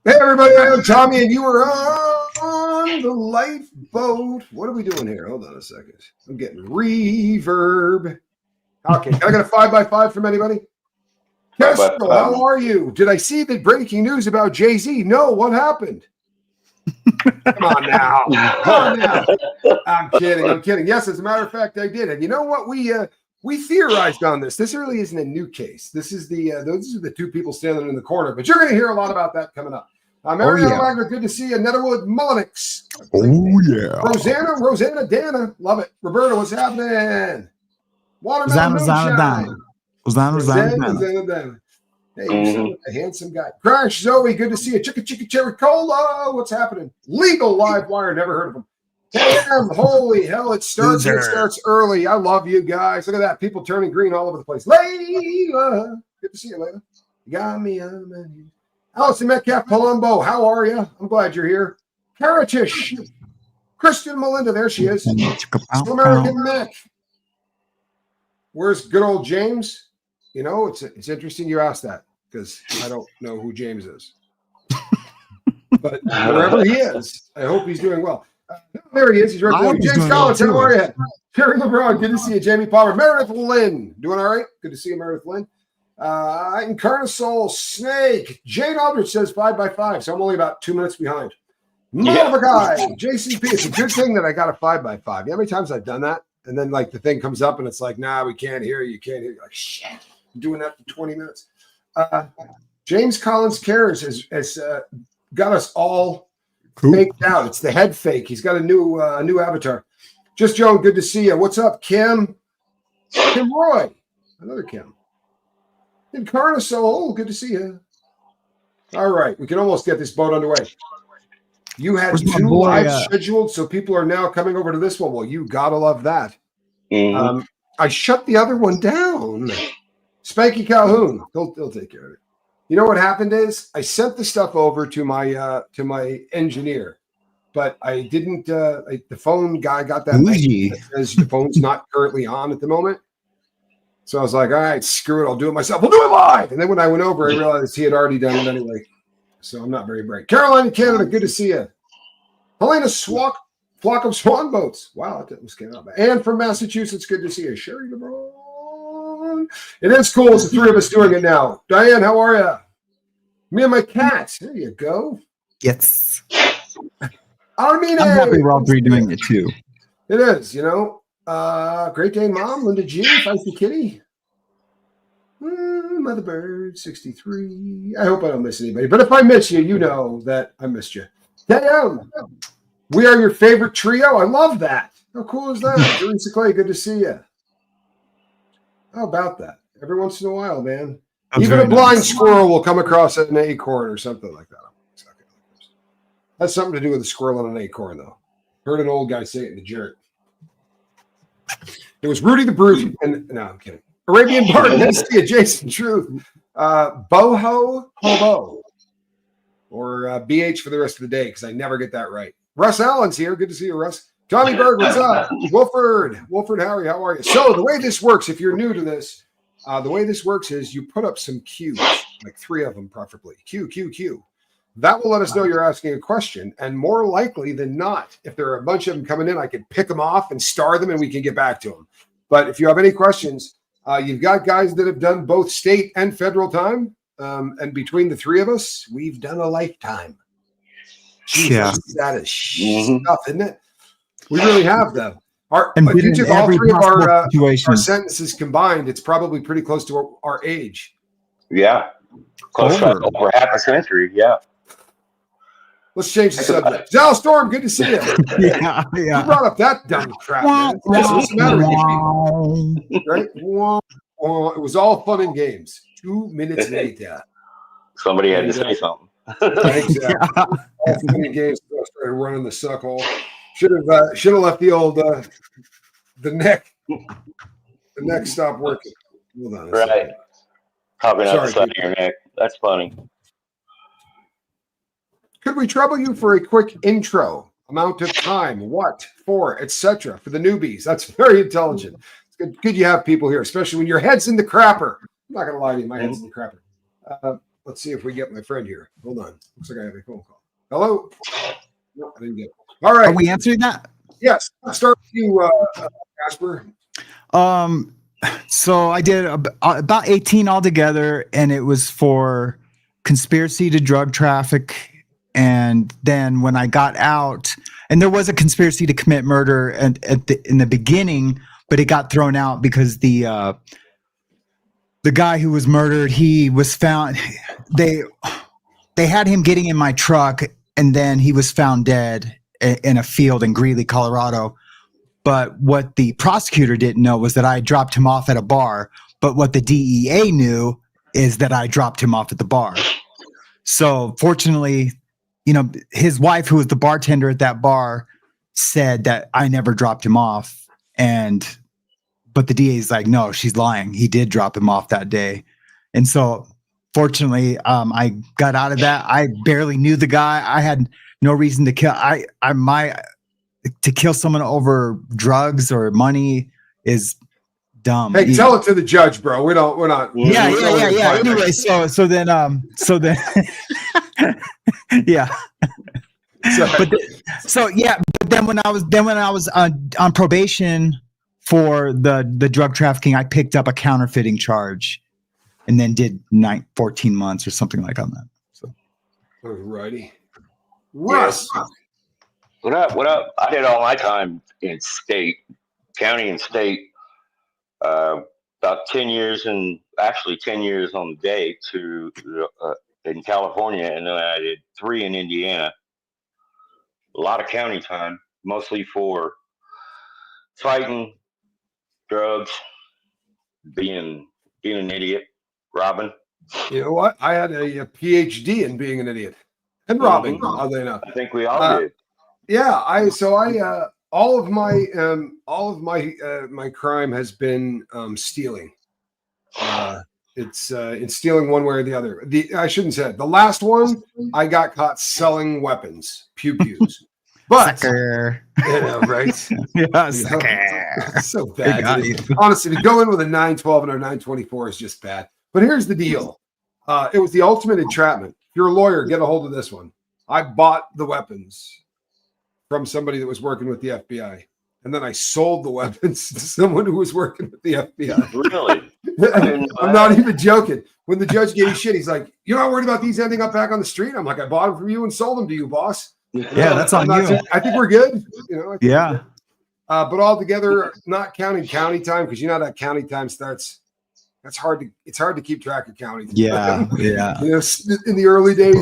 Hey, everybody, I'm Tommy, and you are on the lifeboat. What are we doing here? Hold on a second. I'm getting reverb. Okay, can I get a 5x5 from anybody? Kestrel, how are you? Did I see the breaking news about Jay-Z? No, what happened? Come on now. I'm kidding. Yes, as a matter of fact, I did. And you know what? We theorized on this. This really isn't a new case. This is those are the two people standing in the corner. But you're going to hear a lot about that coming up. Mariana Wagner, good to see you. Netherwood Mullenix. Oh, yeah. Rosanna Dana. Love it. Roberta, what's happening? Watermelon Moonshine. Rosanna Dana. Hey, you a handsome guy. Crash Zoe, good to see you. Chicka Cherry Cola. What's happening? Legal Live Wire. Never heard of him. Damn, holy hell, it starts early. I love you guys. Look at that. People turning green all over the place. Layla. Good to see you, Layla. You got me on my knees. Allison Metcalf Palumbo, how are you? I'm glad you're here. Karatish. Kristen Melinda, there she is. Still American Mac. Where's good old James? You know, it's interesting you asked that because I don't know who James is. But wherever he is, I hope he's doing well. There he is. He's right there. James Collins, how are you? Terry LeBron, good to see you. Jamie Palmer. Meredith Lynn, doing all right? Good to see you, Meredith Lynn. Incarnasol Snake. Jane Aldrich says 5x5, so I'm only about 2 minutes behind. More of a guy. JCP. It's a good thing that I got a 5x5. You know how many times I've done that? And then like the thing comes up and it's like, nah, we can't hear you. You can't hear you. Like, shit. I'm doing that for 20 minutes. James Collins Cares has got us all faked out. It's the head fake. He's got a new avatar. Just Joan, good to see you. What's up, Kim? Kim Roy. Another Kim. Incarnasol, good to see you. All right, we can almost get this boat underway. You had two lives scheduled, so people are now coming over to this one. Well, you gotta love that. Mm-hmm. I shut the other one down. Spanky Calhoun, he'll take care of it. You know what happened is I sent the stuff over to my engineer, but I didn't. The phone guy got that message that says the phone's not currently on at the moment. So I was like, all right, screw it. I'll do it myself. We'll do it live. And then when I went over, I realized he had already done it anyway. So I'm not very bright. Carolina, Canada, good to see you. Helena Flock of Swan Boats. Wow, that was getting out. And from Massachusetts, good to see you. Sherry LeBron. It is cool. It's the three of us doing it now. Diane, how are you? Me and my cats. There you go. Yes. I'm happy we're all three doing it too. It is, you know. Great Dane Mom, Linda G, Feisty Kitty, Mother Bird, 63. I hope I don't miss anybody. But if I miss you, you know that I missed you. Damn. We are your favorite trio. I love that. How cool is that? Teresa Clay, good to see you. How about that? Every once in a while, man. Even a blind squirrel will come across an acorn or something like that. That's something to do with a squirrel and an acorn, though. Heard an old guy say it in the jerk. It was Rudy the Brute. And no, I'm kidding. Arabian Bard, good to see you. Jason Truth. Boho Hobo. Or BH for the rest of the day, because I never get that right. Russ Allen's here. Good to see you, Russ. Tommy Berg, what's up? Wolford, Harry, how are you? So the way this works, if you're new to this, the way this works is you put up some cues, like 3 of them preferably. Q. That will let us know you're asking a question. And more likely than not, if there are a bunch of them coming in, I can pick them off and star them and we can get back to them. But if you have any questions, you've got guys that have done both state and federal time. And between the 3 of us, we've done a lifetime. Jesus, that is stuff, isn't it? We really have, though. If you took all 3 of our sentences combined, it's probably pretty close to our age. Yeah. Close to over half a century, yeah. Let's change the subject. Zal Storm, good to see you. Yeah. You brought up that dumb crap, man. What's the matter with you? Right? It was all fun and games. 2 minutes later. Somebody had to say something. Exactly. All fun and games. I started running the suckhole. Should have left the old the neck. The neck stopped working. Hold on a second. Probably not the side of your neck. That's funny. Could we trouble you for a quick intro? Amount of time, what, for, etc. for the newbies. That's very intelligent. It's good you have people here, especially when your head's in the crapper. I'm not going to lie to you. My head's in the crapper. Let's see if we get my friend here. Hold on. Looks like I have a phone call. Hello. No, I didn't get it. All right. Are we answering that? Yes. I'll start with you, Casper. So I did about 18 altogether, and it was for conspiracy to drug traffic. And then when I got out, and there was a conspiracy to commit murder in the beginning, but it got thrown out because the guy who was murdered, he was found. They had him getting in my truck, and then he was found dead in a field in Greeley, Colorado. But what the prosecutor didn't know was that I dropped him off at a bar. But what the DEA knew is that I dropped him off at the bar. So fortunately, his wife, who was the bartender at that bar, said that I never dropped him off. But the DA is like, no, she's lying. He did drop him off that day. And so fortunately, I got out of that. I barely knew the guy. I had no reason to kill. To kill someone over drugs or money is dumb. Hey, tell it to the judge, bro. We're not. Yeah. Anyway, so then, yeah. But then when I was on probation for the drug trafficking, I picked up a counterfeiting charge, and then did 14 months or something like that. So, alrighty, Russ. What up? I did all my time in county and state. About 10 years and actually 10 years on the day in California, and then I did 3 in Indiana. A lot of county time, mostly for fighting, drugs, being an idiot, robbing. You know what? I had a PhD in being an idiot and robbing. Oddly enough, I think we all did. Yeah, all of my crime has been stealing. It's in stealing one way or the other. I shouldn't say it. The last one, I got caught selling weapons, pew-pews. But right? Yeah, sucker. So bad. Honestly, to go in with a 912 and a 924 is just bad. But here's the deal. It was the ultimate entrapment. If you're a lawyer, get a hold of this one. I bought the weapons from somebody that was working with the FBI. And then I sold the weapons to someone who was working with the FBI. Really? I'm not even joking. When the judge gave me shit, he's like, "You're not worried about these ending up back on the street?" I'm like, "I bought them from you and sold them to you, boss." Yeah, that's on you. I think we're good. Yeah. But altogether, not counting county time, because that county time starts. It's hard to keep track of county. Yeah. In the early days,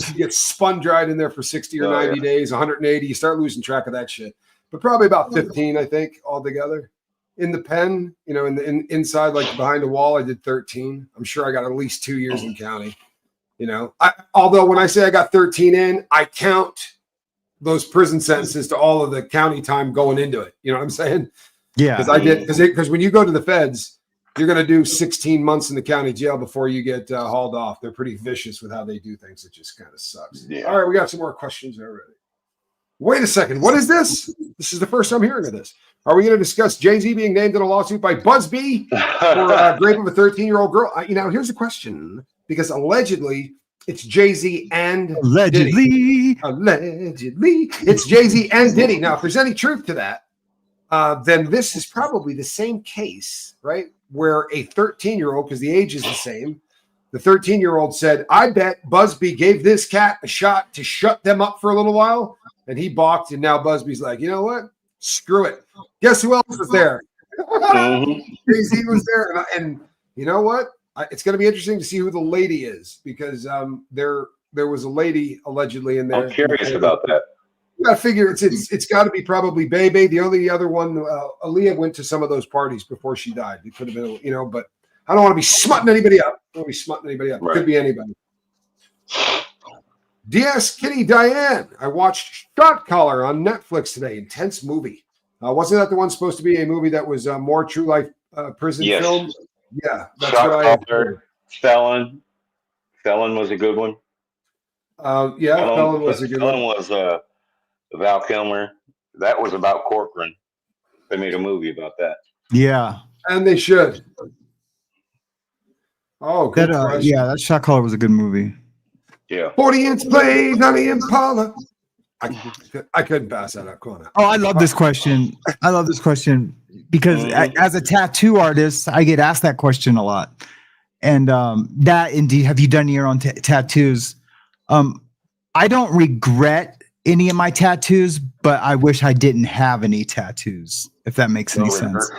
you get spun dried in there for 60 or 90 days, 180. You start losing track of that shit. But probably about 15, I think, altogether. In the pen, inside, like behind a wall, I did 13. I'm sure I got at least 2 years in county. Although when I say I got 13 in, I count those prison sentences to all of the county time going into it. You know what I'm saying? Yeah. Because when you go to the feds, you're going to do 16 months in the county jail before you get hauled off. They're pretty vicious with how they do things. It just kind of sucks. Yeah. All right, we got some more questions already. Wait a second. What is this? This is the first time hearing of this. Are we going to discuss Jay-Z being named in a lawsuit by Busby for rape of a 13-year-old girl? Here's the question. Because allegedly, it's Jay-Z and Diddy. Allegedly, it's Jay-Z and Diddy. Now, if there's any truth to that, then this is probably the same case, right? Where a 13-year-old, because the age is the same, the 13-year-old said, "I bet Busby gave this cat a shot to shut them up for a little while," and he balked, and now Busby's like, "You know what? Screw it." Guess who else was there? Jay-Z was there, and you know what? It's going to be interesting to see who the lady is, because there was a lady allegedly in there. I'm curious about that. You got to figure it's got to be probably Bebe. The only other one, Aaliyah went to some of those parties before she died. It could have been, but I don't want to be smutting anybody up. Right. It could be anybody. DS Kitty Diane. I watched Shot Caller on Netflix today. Intense movie. Wasn't that the one supposed to be a movie that was more true life prison film? Yeah, that's Shot what I heard. Felon was a good one. Felon was a good one. Felon was Val Kilmer. That was about Corcoran. They made a movie about that. Yeah. And they should. Oh, good question. Yeah, that Shot Caller was a good movie. Yeah. 40-inch blades on the Impala. I couldn't pass that up. Come on. Oh, I love this question. I love this question because as a tattoo artist, I get asked that question a lot. And that indeed, have you done your own tattoos? I don't regret any of my tattoos, but I wish I didn't have any tattoos, if that makes any sense.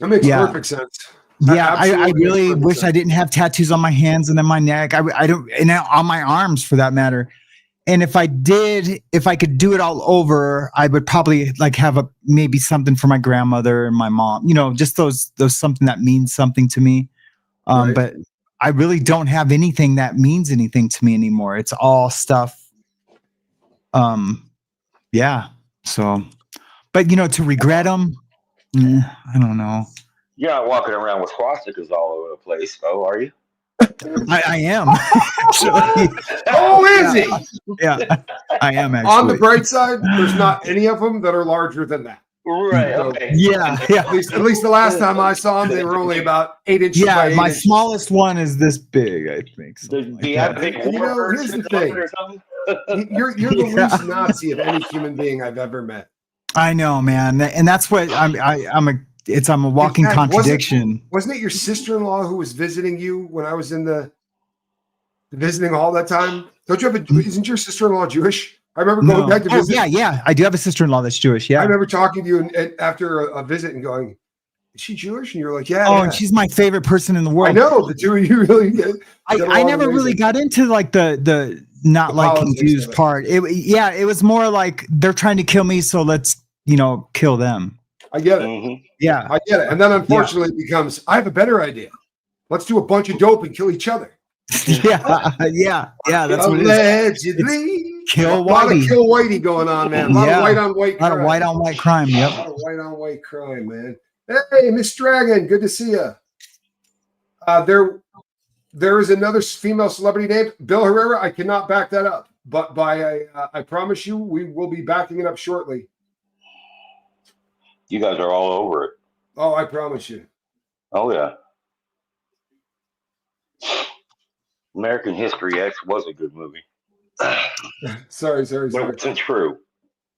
That makes perfect sense. Yeah, I really wish I didn't have tattoos on my hands and then my neck. I don't, and on my arms for that matter. And if I could do it all over, I would probably like have maybe something for my grandmother and my mom, just those something that means something to me. Right. But I really don't have anything that means anything to me anymore. It's all stuff. Yeah. So, but to regret them, I don't know. You're not walking around with swastikas all over the place, though, are you? I am. Actually. Oh, is he? Yeah, I am actually. On the bright side, there's not any of them that are larger than that. Right. So, Okay. Yeah. At least the last time I saw them, they were only about 8 inches. Yeah, by 8 my inches. smallest one is this big, I think. Do you have big here's the thing. You're the least Nazi of any human being I've ever met. I know, man, and that's what I'm a walking contradiction. Wasn't it your sister-in-law who was visiting you when I was in the visiting hall that time? Don't you have isn't your sister-in-law Jewish? I remember going back to visit. Yeah. I do have a sister-in-law that's Jewish. Yeah. I remember talking to you and after a visit and going, is she Jewish? And you're like, yeah. Oh, yeah. and she's my favorite person in the world. I know the two of you really get. I never really got into like the not liking Jews part. It was more like they're trying to kill me, so let's kill them. I get it. Mm-hmm. Yeah, I get it. And then unfortunately it becomes, I have a better idea. Let's do a bunch of dope and kill each other. yeah. That's what allegedly. Kill Whitey. A lot of kill Whitey going on, man. A lot of white on white crime. A lot of white on white crime. Yep. A lot of white on white crime, man. Hey, Miss Dragon, good to see you. There is another female celebrity named Bill Herrera. I cannot back that up, but I promise you, we will be backing it up shortly. You guys are all over it. Oh, I promise you. Oh yeah. American History X was a good movie. Sorry. But it wasn't true.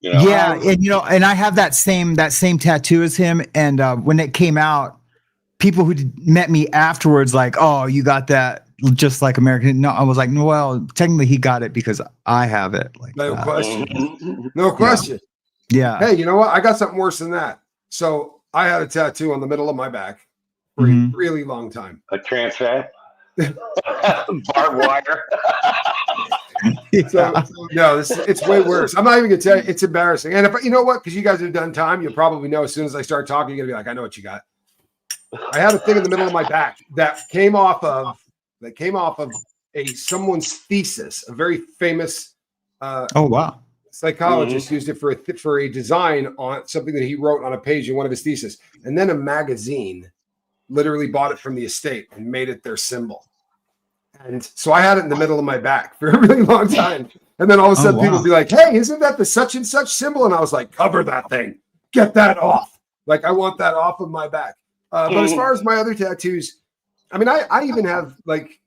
Yeah, and I have that same tattoo as him. And when it came out, people who met me afterwards, like, oh, you got that just like American. No, I was like, no, well, technically he got it because I have it. Like, no question. No question. Yeah. Hey, you know what? I got something worse than that. So I had a tattoo on the middle of my back for a really long time. A trans fat? Barbed wire. So, no, it's way worse. I'm not even gonna tell you. It's embarrassing. And if you know what, because you guys have done time, you'll probably know as soon as I start talking, you're gonna be like, I know what you got. I had a thing in the middle of my back that came off of someone's thesis, a very famous oh wow. Psychologist used it for a design on something that he wrote on a page in one of his theses. And then a magazine literally bought it from the estate and made it their symbol. And so I had it in the middle of my back for a really long time. And then all of a sudden people would be like, hey, isn't that the such and such symbol? And I was like, cover that thing. Get that off. Like, I want that off of my back. But as far as my other tattoos, I mean, I even have like,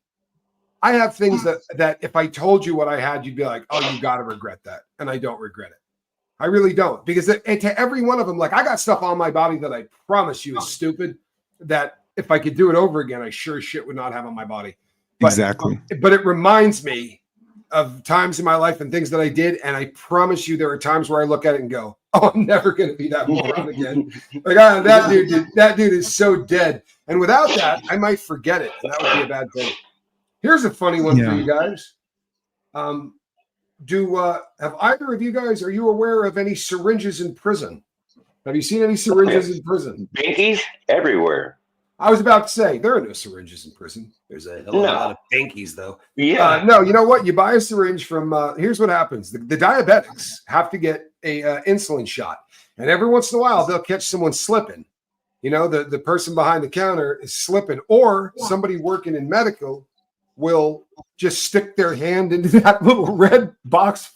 I have things that if I told you what I had, you'd be like, oh, you got to regret that. And I don't regret it. I really don't. Because to every one of them, like I got stuff on my body that I promise you is stupid that if I could do it over again, I sure as shit would not have on my body. But, exactly. But it reminds me of times in my life and things that I did. And I promise you there are times where I look at it and go, oh, I'm never going to be that moron again. Like, that dude is so dead. And without that, I might forget it. And that would be a bad thing. Here's a funny one for you guys. Have either of you guys, are you aware of any syringes in prison? Have you seen any syringes in prison? Binkies everywhere. I was about to say, there are no syringes in prison. There's a hell of a lot of binkies, though. Yeah. No, you know what? You buy a syringe from, here's what happens. The diabetics have to get a insulin shot. And every once in a while, they'll catch someone slipping. You know, the person behind the counter is slipping. Or somebody working in medical will just stick their hand into that little red box.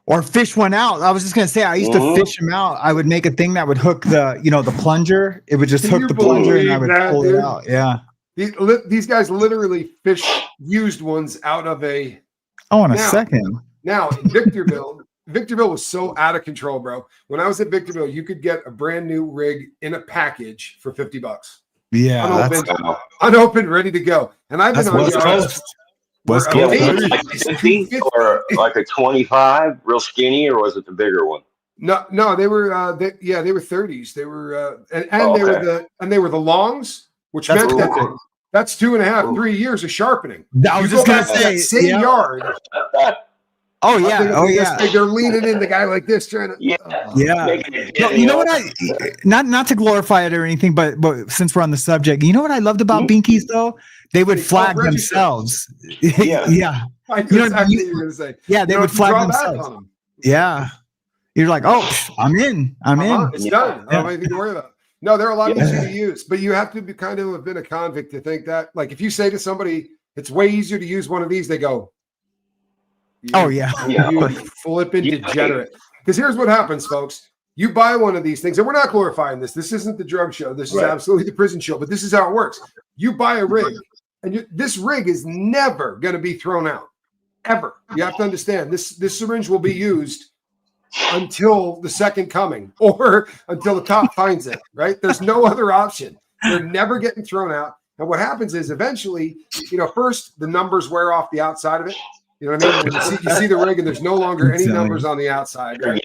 Or fish one out. I was just going to say, I used to fish them out. I would make a thing that would hook the plunger. It would just hook the plunger and I would pull it out. Yeah. These guys literally fish used ones out of a. Oh, in a second. Now, in Victorville was so out of control, bro. When I was at Victorville, you could get a brand new rig in a package for $50. Yeah, unopened, ready to go. And I've been on West Coast. Yeah, was it like 50 or like a 25, real skinny, or was it the bigger one? No, they were they were 30s. They were they were the longs, which meant that that's 2.5, 3 years of sharpening. I was just gonna say same yard. Oh yeah. They're leaning in the guy like this, trying to. Yeah. You know what? Not to glorify it or anything, but since we're on the subject, you know what I loved about binkies though? They would flag themselves. Yeah. I knew exactly what you were going to say. Yeah, they would flag themselves. Yeah. You're like, oh, I'm in. It's done. I don't have anything to worry about. No, they're a lot easier to use, but you have to be kind of have been a convict to think that. Like, if you say to somebody, it's way easier to use one of these, they go, you flipping degenerate. Because here's what happens, folks. You buy one of these things, and we're not glorifying this. This isn't the drug show. This is absolutely the prison show, but this is how it works. You buy a rig, and this rig is never going to be thrown out, ever. You have to understand, this syringe will be used until the second coming or until the cop finds it, right? There's no other option. They're never getting thrown out. And what happens is eventually, first the numbers wear off the outside of it. You know what I mean? When you see the rig and there's no longer any numbers on the outside. Right?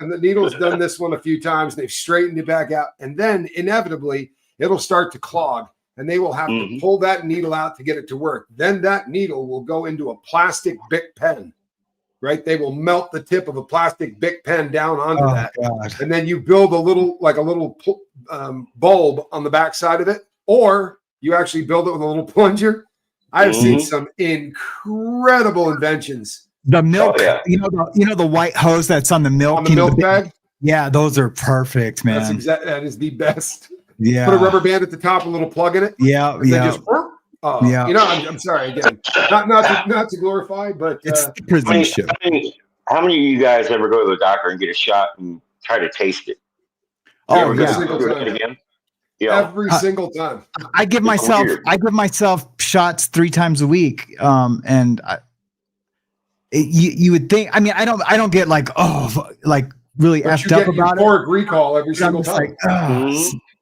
And the needle's done this one a few times. They've straightened it back out. And then inevitably it'll start to clog and they will have to pull that needle out to get it to work. Then that needle will go into a plastic Bic pen, right? They will melt the tip of a plastic Bic pen down onto that. God. And then you build a little bulb on the back side of it, or you actually build it with a little plunger. I've seen some incredible inventions. The milk, you know the white hose that's on the milk, on the milk bag. Yeah, those are perfect, man. That is the best. Yeah, put a rubber band at the top, a little plug in it. Yeah. I'm sorry again. Not to glorify, but it's the prison show. How many of you guys ever go to the doctor and get a shot and try to taste it? Every single time. I give myself shots 3 times a week. And you would think, I mean, I don't get like really effed up about it. Euphoric recall every single time.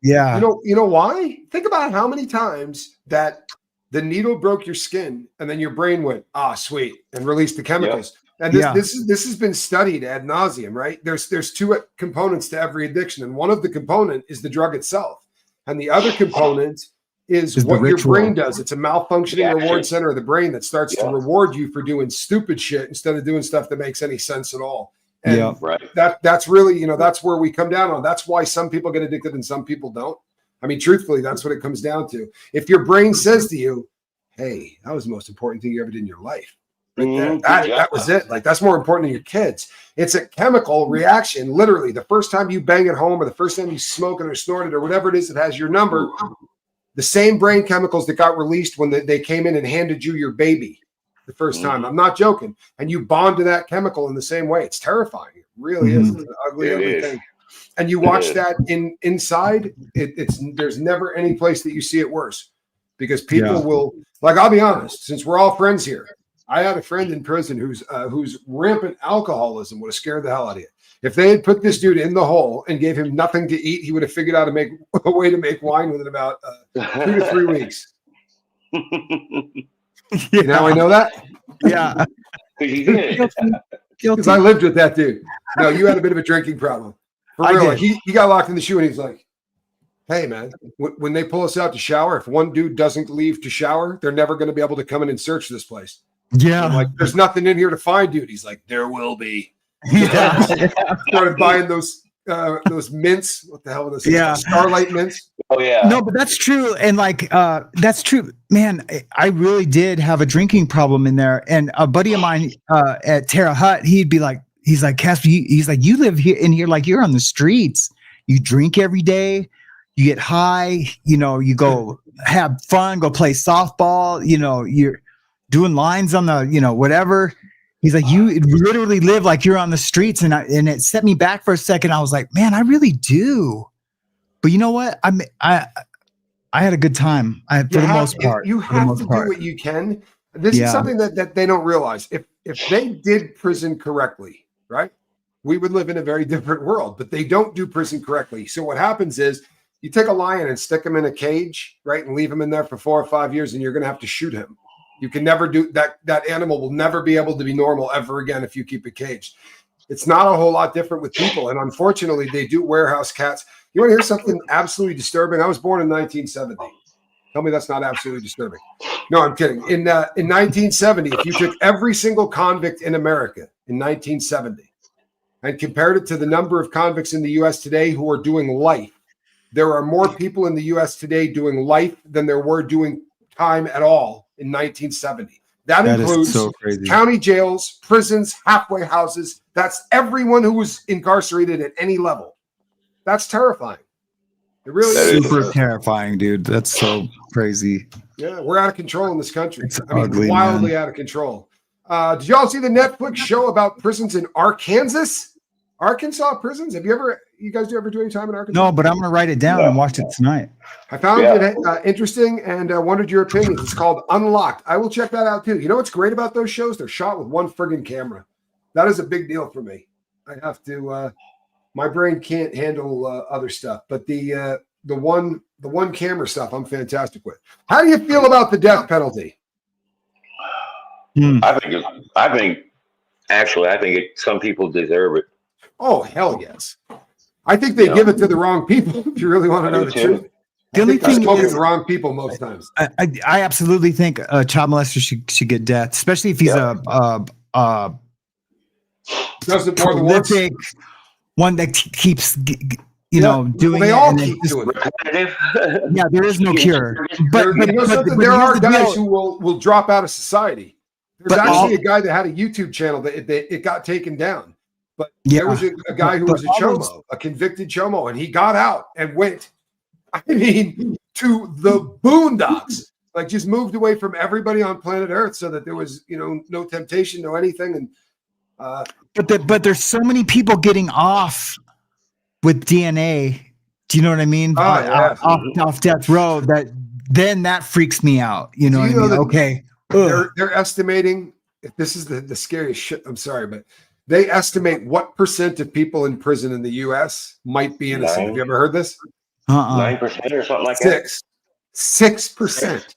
Yeah. You know why? Think about how many times that the needle broke your skin and then your brain went, sweet, and released the chemicals. And this has been studied ad nauseum, right? There's 2 components to every addiction. And one of the component is the drug itself. And the other component is what your brain does. It's a malfunctioning reward center of the brain that starts to reward you for doing stupid shit instead of doing stuff that makes any sense at all. And that's really, that's where we come down on. That's why some people get addicted and some people don't. I mean, truthfully, that's what it comes down to. If your brain says to you, hey, that was the most important thing you ever did in your life. Right there. That was it. Like, that's more important than your kids. It's a chemical reaction. Literally, the first time you bang at home or the first time you smoke it or snort it or whatever it is that has your number, the same brain chemicals that got released when they came in and handed you your baby the first time. I'm not joking. And you bond to that chemical in the same way. It's terrifying. It really is. It's an ugly thing. And you watch that inside. There's never any place that you see it worse, because people will, like, I'll be honest, since we're all friends here, I had a friend in prison whose rampant alcoholism would have scared the hell out of you. If they had put this dude in the hole and gave him nothing to eat, he would have figured out to make a way to make wine within about 2 to 3 weeks. Now I know that. Yeah. Because I lived with that dude. No, you had a bit of a drinking problem. For real. Like, he got locked in the shoe and he's like, hey, man, when they pull us out to shower, if one dude doesn't leave to shower, they're never going to be able to come in and search this place. Yeah. I'm like, there's nothing in here to find, dude. He's like, there will be. Started buying those mints. What the hell are those? Yeah. Starlight mints. Oh, yeah. No, but that's true. And like, that's true, man. I really did have a drinking problem in there. And a buddy of mine at Terre Haute, he's like, Casper, he's like, you live here in here like you're on the streets. You drink every day. You get high. You go have fun. Go play softball. You're doing lines on the, whatever. He's like, you literally live like you're on the streets. And it set me back for a second. I was like, man, I really do. But you know what? I I had a good time. For the most part. You have to do what you can. This is something that they don't realize. If they did prison correctly, right, we would live in a very different world. But they don't do prison correctly. So what happens is you take a lion and stick him in a cage, right, and leave him in there for 4 or 5 years, and you're going to have to shoot him. You can never do that. That animal will never be able to be normal ever again if you keep it caged. It's not a whole lot different with people. And unfortunately, they do warehouse cats. You want to hear something absolutely disturbing? I was born in 1970. Tell me that's not absolutely disturbing. No, I'm kidding. In 1970, if you took every single convict in America in 1970 and compared it to the number of convicts in the U.S. today who are doing life, there are more people in the U.S. today doing life than there were doing time at all in 1970. That includes so crazy. County jails, prisons, halfway houses. That's everyone who was incarcerated at any level. That's terrifying. It really is super terrifying, dude. That's so crazy. Yeah, we're out of control in this country. It's ugly, wildly man. out of control. Did y'all see the Netflix show about prisons in Arkansas prisons? You guys ever do any time in Arkansas? No, but I'm gonna write it down and watch it tonight. I found it interesting and wondered your opinions. It's called Unlocked. I will check that out too. You know what's great about those shows? They're shot with one friggin' camera. That is a big deal for me. I have to. My brain can't handle other stuff, but the one camera stuff I'm fantastic with. How do you feel about the death penalty? I think some people deserve it. Oh, hell yes. I think they give it to the wrong people, if you really want to know the truth. The only thing is the wrong people most times. I absolutely think a child molester should get death, especially if he's doesn't more than once. One that keeps doing they all keep doing it. Yeah, there is no cure. But there are guys who will drop out of society. There's actually a guy that had a YouTube channel that it got taken down. But there was a guy who was a chomo, a convicted chomo, and he got out and went, to the boondocks. Like just moved away from everybody on planet Earth so that there was, no temptation, no anything. And But there's so many people getting off with DNA. Do you know what I mean? Off death row. That freaks me out. You know what I mean? Okay. They're estimating. If this is the scariest shit. I'm sorry, but they estimate what percent of people in prison in the U.S. might be innocent. Have you ever heard this? 9% or something like that. 6%.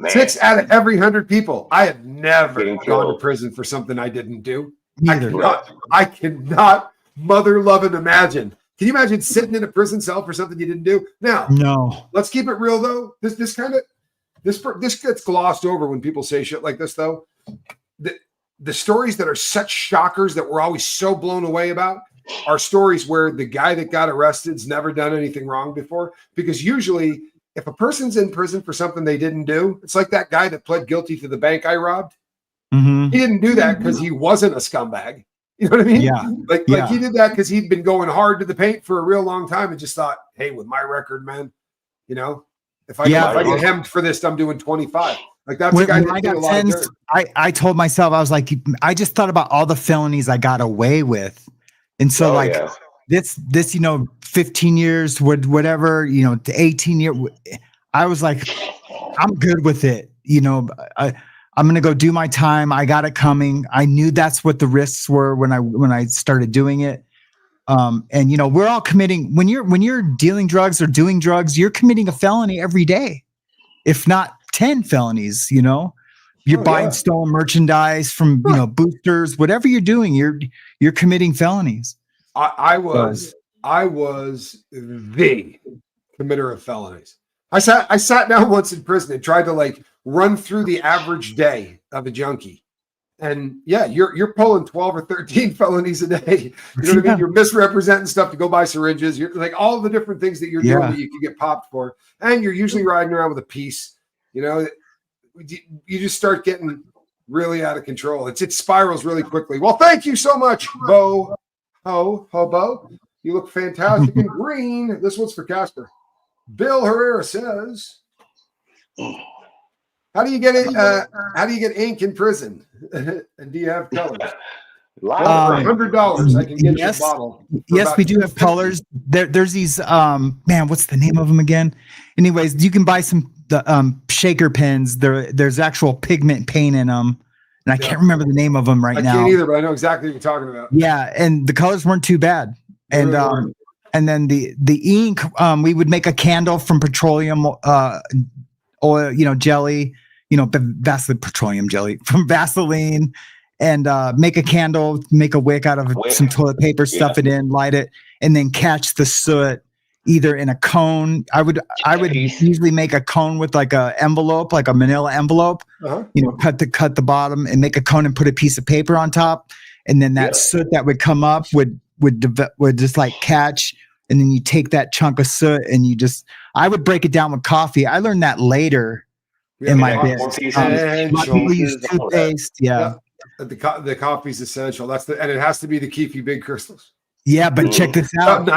6 out of every 100 people. I have never gone to prison for something I didn't do. I cannot mother love and imagine. Can you imagine sitting in a prison cell for something you didn't do? Now, no. Let's keep it real though. This gets glossed over when people say shit like this though. The stories that are such shockers that we're always so blown away about are stories where the guy that got arrested's never done anything wrong before. Because usually, if a person's in prison for something they didn't do, it's like that guy that pled guilty to the bank I robbed. Mm-hmm. He didn't do that because he wasn't a scumbag. You know what I mean? Yeah. Like he did that because he'd been going hard to the paint for a real long time and just thought, hey, with my record, man, if I get hemmed for this, I'm doing 25. Like that's the guy that did a lot of dirt. I told myself, I was like, I just thought about all the felonies I got away with. And so this 15 years, whatever, to 18 years, I was like, I'm good with it. I'm going to go do my time. I got it coming. I knew that's what the risks were when I started doing it. And we're all committing when you're dealing drugs or doing drugs, you're committing a felony every day, if not 10 felonies, you're buying stolen merchandise from, boosters, whatever you're doing, you're committing felonies. I was the committer of felonies. I sat down once in prison and tried to run through the average day of a junkie. And you're pulling 12 or 13 felonies a day. You know what I mean? You're misrepresenting stuff to go buy syringes. You're like all the different things that you're doing that you can get popped for. And you're usually riding around with a piece. You just start getting really out of control. It spirals really quickly. Well, thank you so much, Bo. Hobo. You look fantastic in green. This one's for Casper. Bill Herrera says, how do you get it? How do you get ink in prison? And do you have colors? Well, for $100, I can get you a bottle. Yes, we do have colors. There's these man, what's the name of them again? Anyways, you can buy the shaker pens. There's actual pigment paint in them, and I can't remember the name of them right now. I can't either, but I know exactly what you're talking about. Yeah, and the colors weren't too bad. And and then the ink, we would make a candle from petroleum oil, jelly, petroleum jelly from Vaseline, and make a candle, make a wick out of some toilet paper, stuff it in, light it, and then catch the soot either in a cone. I would usually make a cone with like a envelope, like a manila envelope, cut the bottom and make a cone and put a piece of paper on top. And then that soot that would come up would just like catch. And then you take that chunk of soot and I would break it down with coffee. I learned that later in my business. People use toothpaste. Yeah. The coffee's essential. And it has to be the Keefy Big Crystals. Yeah, but check this out.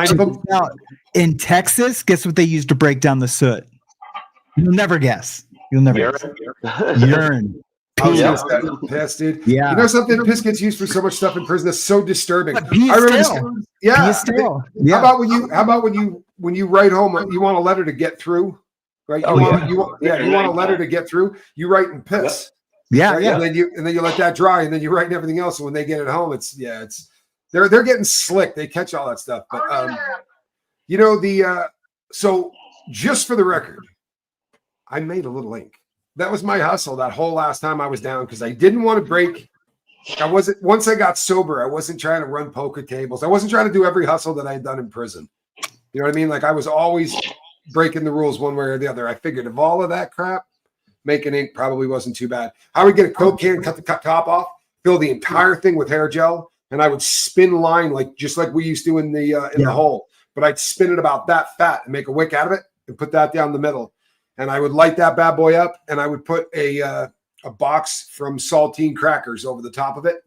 In Texas, guess what they use to break down the soot? You'll never guess. Urine. Piss, dude. Yeah. You know something? Piss gets used for so much stuff in prison that's so disturbing. I remember. How about when you write home, you want a letter to get through, right? You want a letter to get through. You write in piss. Yeah, right? yeah. And then you let that dry, and then you write everything else. And when they get it home, they're getting slick. They catch all that stuff. But so just for the record, I made a little ink. That was my hustle that whole last time I was down because I didn't want to break. Once I got sober, I wasn't trying to run poker tables. I wasn't trying to do every hustle that I had done in prison. You know what I mean? Like I was always breaking the rules one way or the other. I figured if all of that crap, making ink probably wasn't too bad. I would get a Coke can, cut the top off, fill the entire thing with hair gel, and I would spin line just like we used to in the hole. But I'd spin it about that fat and make a wick out of it and put that down the middle. And I would light that bad boy up, and I would put a box from saltine crackers over the top of it,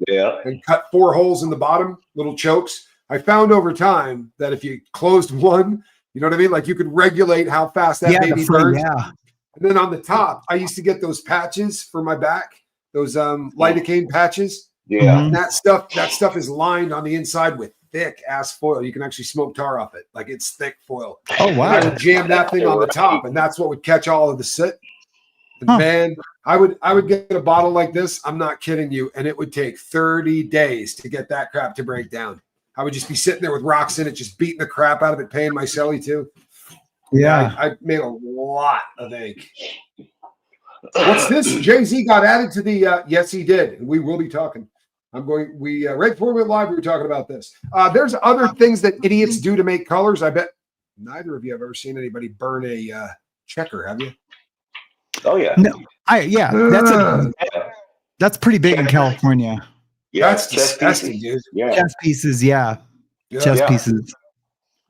and cut 4 holes in the bottom, little chokes. I found over time that if you closed one, you know what I mean? Like you could regulate how fast that baby burns. Yeah. And then on the top, I used to get those patches for my back, those lidocaine patches. Yeah. And that stuff is lined on the inside with thick ass foil. You can actually smoke tar off it. Like it's thick foil. Oh, wow. And I would jam that thing on the top, and that's what would catch all of the soot. And man, I would get a bottle like this. I'm not kidding you. And it would take 30 days to get that crap to break down. I would just be sitting there with rocks in it, just beating the crap out of it, paying my celly too. Yeah. I made a lot of ink. What's this? Jay-Z got added to the, yes, he did. And we will be talking. Right before we went live, we were talking about this. There's other things that idiots do to make colors. I bet neither of you have ever seen anybody burn a checker, have you? Oh yeah. No, that's pretty big in California. Yeah, that's disgusting, dude. Yeah. Chess pieces, chess pieces.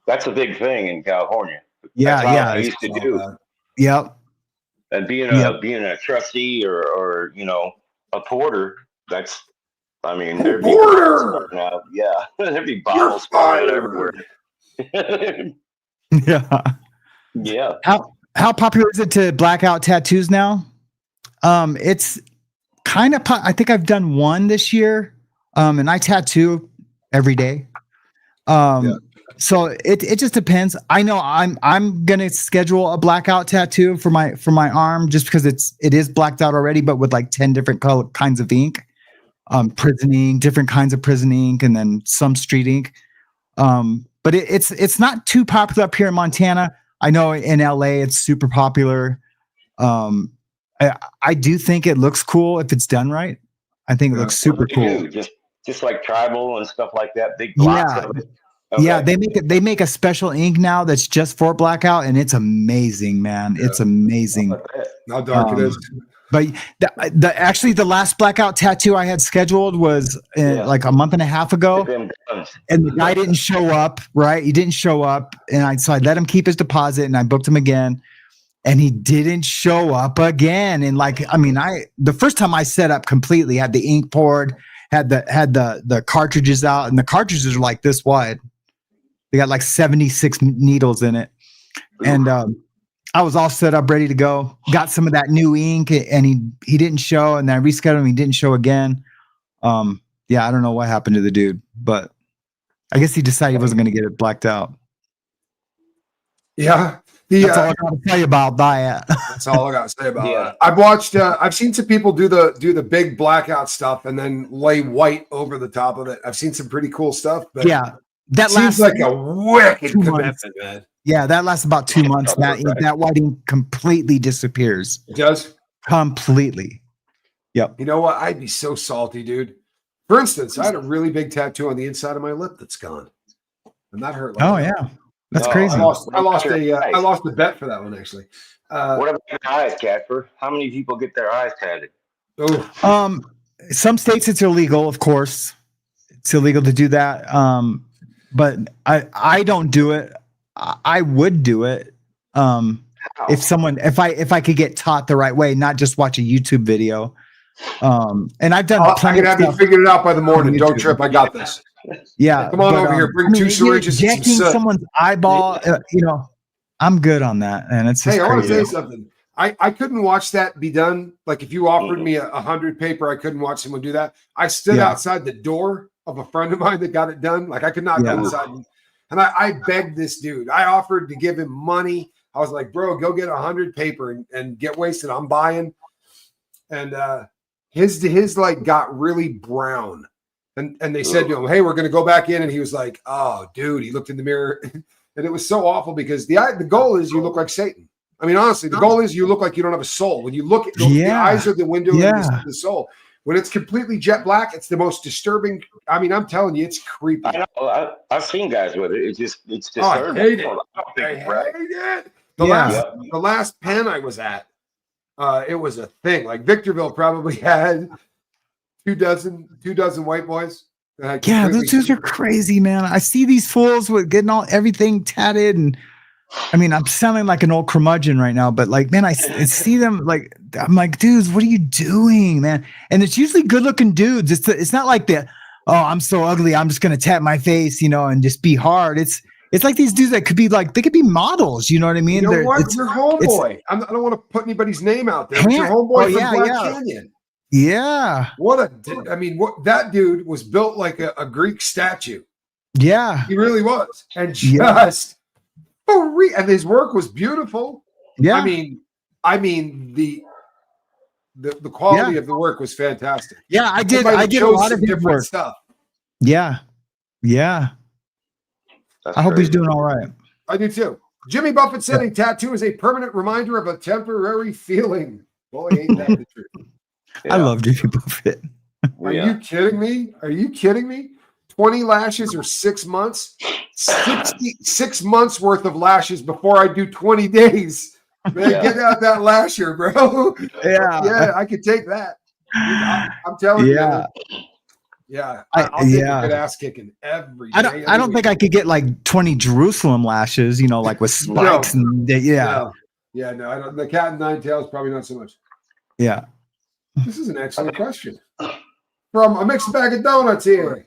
That's a big thing in California. Yeah, I used to do. Yep. And being a trustee or a porter, there'd be porter. There'd be bottles flying everywhere. Yeah. Yeah. How popular is it to black out tattoos now? It's kind of. I think I've done one this year, and I tattoo every day. So it just depends. I know I'm gonna schedule a blackout tattoo for my arm just because it is blacked out already, but with like 10 different kinds of ink, prison ink, different kinds of prison ink, and then some street ink. But it's not too popular up here in Montana. I know in LA it's super popular. I do think it looks cool if it's done right. I think it looks super cool. Just like tribal and stuff like that. Big blocks of it. Okay. Yeah, they make a special ink now that's just for blackout, and it's amazing, man. Yeah. It's amazing. How dark it is. But the last blackout tattoo I had scheduled was like a month and a half ago, and the guy didn't show up. Right, he didn't show up, and so I let him keep his deposit, and I booked him again, and he didn't show up again. And the first time I set up completely, had the ink poured, had the cartridges out, and the cartridges are like this wide. They got like 76 needles in it, and I was all set up, ready to go. Got some of that new ink, and he didn't show, and then I rescheduled him. He didn't show again. Yeah, I don't know what happened to the dude, but I guess he decided he wasn't going to get it blacked out. Yeah. That's all I got to tell you about that. That's all I got to say about it. I've watched. I've seen some people do the big blackout stuff and then lay white over the top of it. I've seen some pretty cool stuff. But yeah, that seems like a wicked commitment, man. Yeah, that lasts about 2 months. That whiting completely disappears. It does completely. Yep. You know what? I'd be so salty, dude. For instance, I had a really big tattoo on the inside of my lip that's gone, and that hurt. Like yeah. That's crazy. I lost a bet for that one, actually. What about your eyes, Casper? How many people get their eyes tatted? Some states it's illegal, of course. It's illegal to do that. But I don't do it. I would do it. If I could get taught the right way, not just watch a YouTube video. And I've done plenty. I can have you figured it out by the morning. Don't trip. I got this. Yeah, come on over here. Bring 2 syringes. Injecting someone's eyeball, I'm good on that, and it's just I want to crazy. say something. I couldn't watch that be done. Like if you offered me 100 paper, I couldn't watch someone do that. I stood outside the door of a friend of mine that got it done. Like I could not go inside, and I begged this dude. I offered to give him money. I was like, bro, go get 100 paper and get wasted. I'm buying, and his like got really brown. And they said to him, hey, we're going to go back in. And he was like, oh, dude, he looked in the mirror. And it was so awful because the goal is you look like Satan. I mean, honestly, the goal is you look like you don't have a soul. When you look at the eyes are the window of the soul. When it's completely jet black, it's the most disturbing. I mean, I'm telling you, it's creepy. I know. I've seen guys with it. It's disturbing. I hate it. The last pen I was at, it was a thing. Like Victorville probably had 2 dozen white boys. Yeah, those dudes are crazy, man. I see these fools with getting everything tatted, and I mean, I'm sounding like an old curmudgeon right now, but like, man, I see them like, I'm like, dudes, what are you doing, man? And it's usually good-looking dudes. It's not like I'm so ugly, I'm just gonna tat my face, and just be hard. It's like these dudes that could be like, they could be models, you know what I mean? You know what? Your homeboy. I don't want to put anybody's name out there. But your homeboy from Black Canyon. Yeah. That dude was built like a Greek statue. Yeah. He really was. And and his work was beautiful. Yeah. I mean the quality of the work was fantastic. Yeah, I did a lot of different stuff. Yeah. Yeah. I hope he's doing all right. I do too. Jimmy Buffett said a tattoo is a permanent reminder of a temporary feeling. Boy, ain't that the truth. I love Jimmy Buffett. Are you kidding me? 20 lashes or 6 months? 6 months worth of lashes before I do 20 days. Man, get out that lasher, bro. Yeah, I could take that. I'm telling you. Yeah. I'll take a good ass kicking every day. I don't think I could get like 20 Jerusalem lashes, like with spikes. No, I don't. The cat and 9 tails, probably not so much. Yeah. This is an excellent question from a mixed bag of donuts here.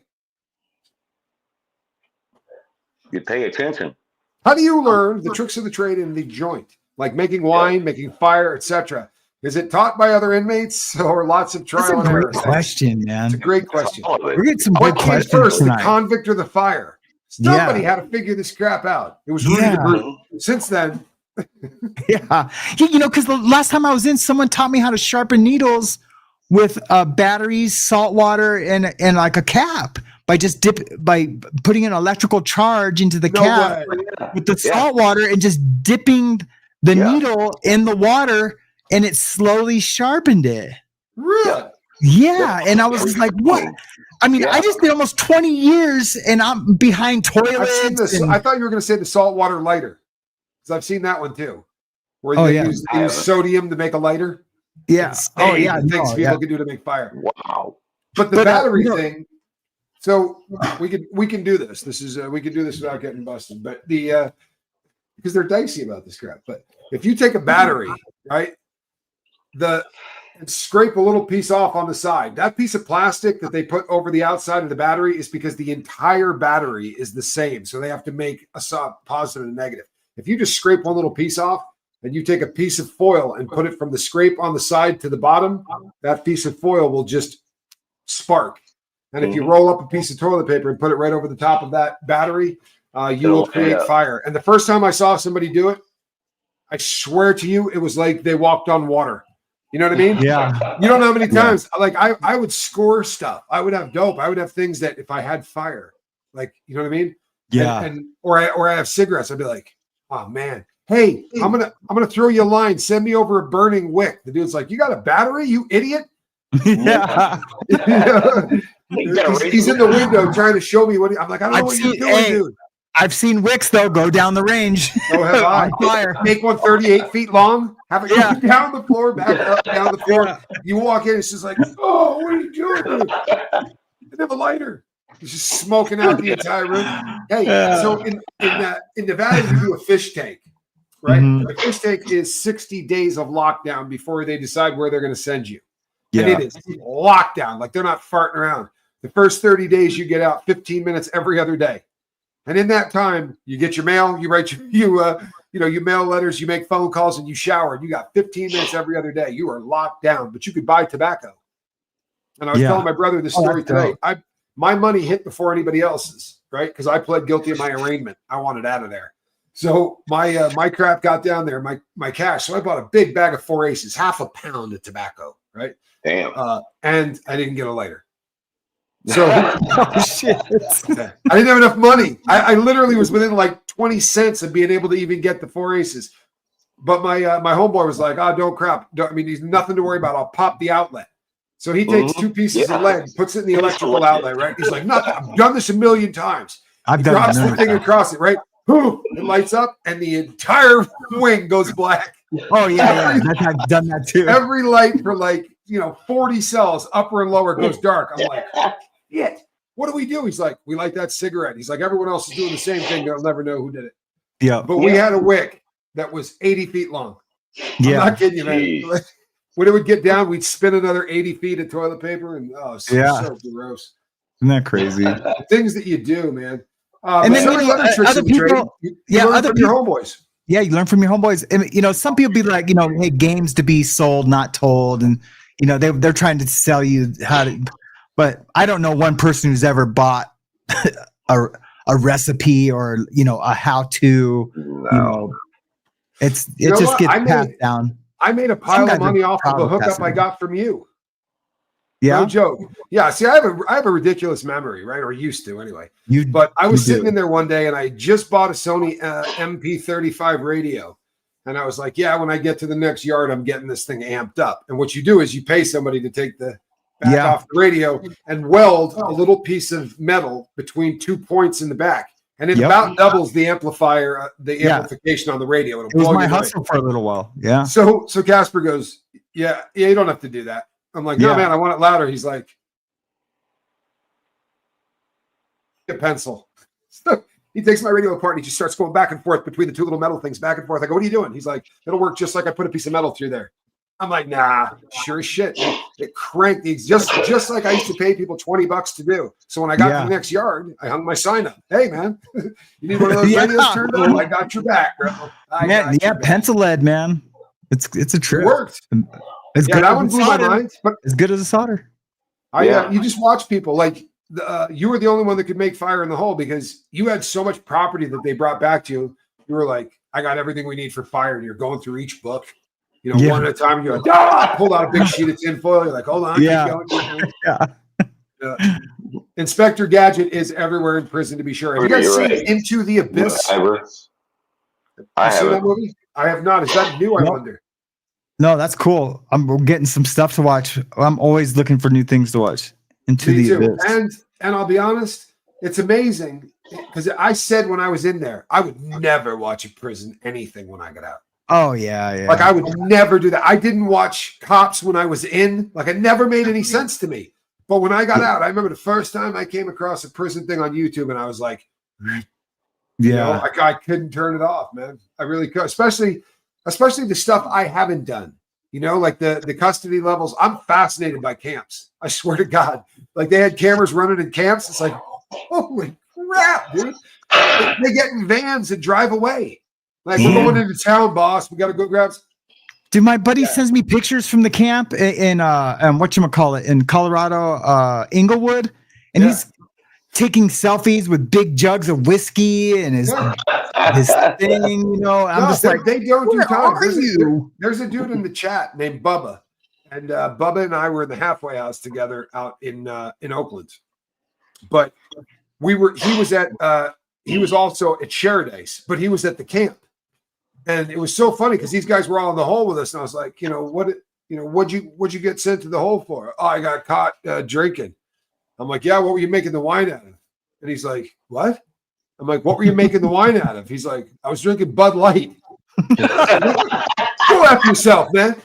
You pay attention. How do you learn the tricks of the trade in the joint, like making wine, making fire, etc.? Is it taught by other inmates or lots of trial and error? That's a great question, man. It's a great question. We're getting some good questions first, tonight. The convict or the fire? Somebody had to figure this crap out. It was really the group. Since then. Because the last time I was in, someone taught me how to sharpen needles with batteries, salt water, and like a cap by putting an electrical charge into the cap with the salt water and just dipping the needle in the water, and it slowly sharpened it. Really? Yeah, and I was just like, what? I mean, I just did almost 20 years, and I'm behind toilets. I've seen this. I thought you were going to say the saltwater lighter. Because I've seen that one too, where they use sodium to make a lighter. Yeah. Things people can do to make fire. Wow. But the battery thing. So we can do this. This is we can do this without getting busted. But because they're dicey about this crap. But if you take a battery, right, and scrape a little piece off on the side, that piece of plastic that they put over the outside of the battery is because the entire battery is the same. So they have to make a positive and negative. If you just scrape one little piece off and you take a piece of foil and put it from the scrape on the side to the bottom, that piece of foil will just spark. And if you roll up a piece of toilet paper and put it right over the top of that battery, you will create fire. And the first time I saw somebody do it, I swear to you, it was like they walked on water. You know what I mean? Yeah. You don't know how many times, like I would score stuff. I would have dope. I would have things that if I had fire, like, you know what I mean? Yeah. Or I have cigarettes. I'd be like, oh man, hey, I'm gonna throw you a line. Send me over a burning wick. The dude's like, you got a battery, you idiot? Yeah. He's in the window trying to show me what I'm like. I don't know what you're doing, dude. I've seen wicks though go down the range. So have I. On fire. Make one 38 feet long. Have it go down the floor, back up, down the floor. Yeah. You walk in, it's just like, oh, what are you doing, dude? I have a lighter. He's just smoking out the entire room. Hey, so in Nevada, you do a fish tank, right? Mm-hmm. The fish tank is 60 days of lockdown before they decide where they're going to send you. Yeah. And it is lockdown. Like they're not farting around. The first 30 days, you get out 15 minutes every other day. And in that time, you get your mail, you write you mail letters, you make phone calls, and you shower. You got 15 minutes every other day. You are locked down, but you could buy tobacco. And I was telling my brother this story today. My money hit before anybody else's, right? Because I pled guilty of my arraignment. I wanted out of there. So my crap got down there, my cash. So I bought a big bag of 4 Aces, half a pound of tobacco, right? Damn. And I didn't get a lighter. So shit. I didn't have enough money. I literally was within like 20 cents of being able to even get the 4 Aces. But my homeboy was like, "Oh, don't crap. There's nothing to worry about. I'll pop the outlet." So he takes 2 pieces of lead, puts it in the electrical outlet, right? He's like, "Nothing. I've done this a million times." He drops the thing across it, right? Boom! It lights up, and the entire wing goes black. Oh yeah. I've done that too. Every light for 40 cells, upper and lower, goes dark. I'm like, "Shit, what do we do?" He's like, "We light that cigarette." He's like, "Everyone else is doing the same thing. They'll never know who did it." Yeah. But we had a wick that was 80 feet long. I'm not kidding you, man. When it would get down, we'd spin another 80 feet of toilet paper, and so gross. Isn't that crazy? The things that you do, man. And then other people, you learn from your homeboys. Yeah, you learn from your homeboys. And some people be like, hey, games to be sold, not told, and they're trying to sell you how to. But I don't know one person who's ever bought a recipe or a how to. No. It just gets passed down. I made a pile of money off of the hookup I got from you. Yeah. No joke. Yeah. See, I have a ridiculous memory, right? Or used to anyway. But I was sitting in there one day and I just bought a Sony MP35 radio. And I was like, yeah, when I get to the next yard, I'm getting this thing amped up. And what you do is you pay somebody to take the back off the radio and weld a little piece of metal between 2 points in the back. And it about doubles the amplifier, the amplification on the radio. It was my hustle for a little while. Yeah. So Casper goes, yeah, you don't have to do that. I'm like, no, man, I want it louder. He's like, a pencil. So he takes my radio apart and he just starts going back and forth between the 2 little metal things, back and forth. I go, what are you doing? He's like, it'll work just like I put a piece of metal through there. I'm like, nah, sure as shit. It cranked just like I used to pay people $20 to do. So when I got to the next yard, I hung my sign up. Hey, man, you need one of those radios turned on? I got your back, bro. Pencil lead, man. It's a trip. It worked. It's good. That one blew my mind. But as good as a solder. You just watch people like you were the only one that could make fire in the hole because you had so much property that they brought back to you. You were like, I got everything we need for fire. And you're going through each book. One at a time, you're like, pulled out a big sheet of tinfoil. You're like, hold on. Keep going. Inspector Gadget is everywhere in prison, to be sure. Have you guys seen Into the Abyss? I seen that movie? I have not. Is that new? I wonder. No, that's cool. We're getting some stuff to watch. I'm always looking for new things to watch. Into the Abyss. And I'll be honest, it's amazing because I said when I was in there, I would never watch a prison anything when I got out. Oh, yeah. Like, I would never do that. I didn't watch Cops when I was in. Like, it never made any sense to me. But when I got out, I remember the first time I came across a prison thing on YouTube, and I was like, I couldn't turn it off, man. I really could, especially the stuff I haven't done. Like the custody levels. I'm fascinated by camps. I swear to God. Like, they had cameras running in camps. It's like, holy crap, dude. They get in vans and drive away. Like, we're going into town, boss. We got to go grab. Dude, my buddy sends me pictures from the camp in whatchamacallit, in Colorado, Inglewood. and he's taking selfies with big jugs of whiskey and his thing, you know. I'm just like, they don't do where time. are you? There's a dude in the chat named Bubba, and Bubba and I were in the halfway house together out in Oakland. But he was also at Sheridays, but he was at the camp, and it was so funny because these guys were all in the hole with us, and I was like, what'd you get sent to the hole for? Oh, I got caught drinking. I'm like, yeah, what were you making the wine out of? And he's like, what? I'm like, what were you making the wine out of? He's like, I was drinking Bud Light. Go after yourself, man.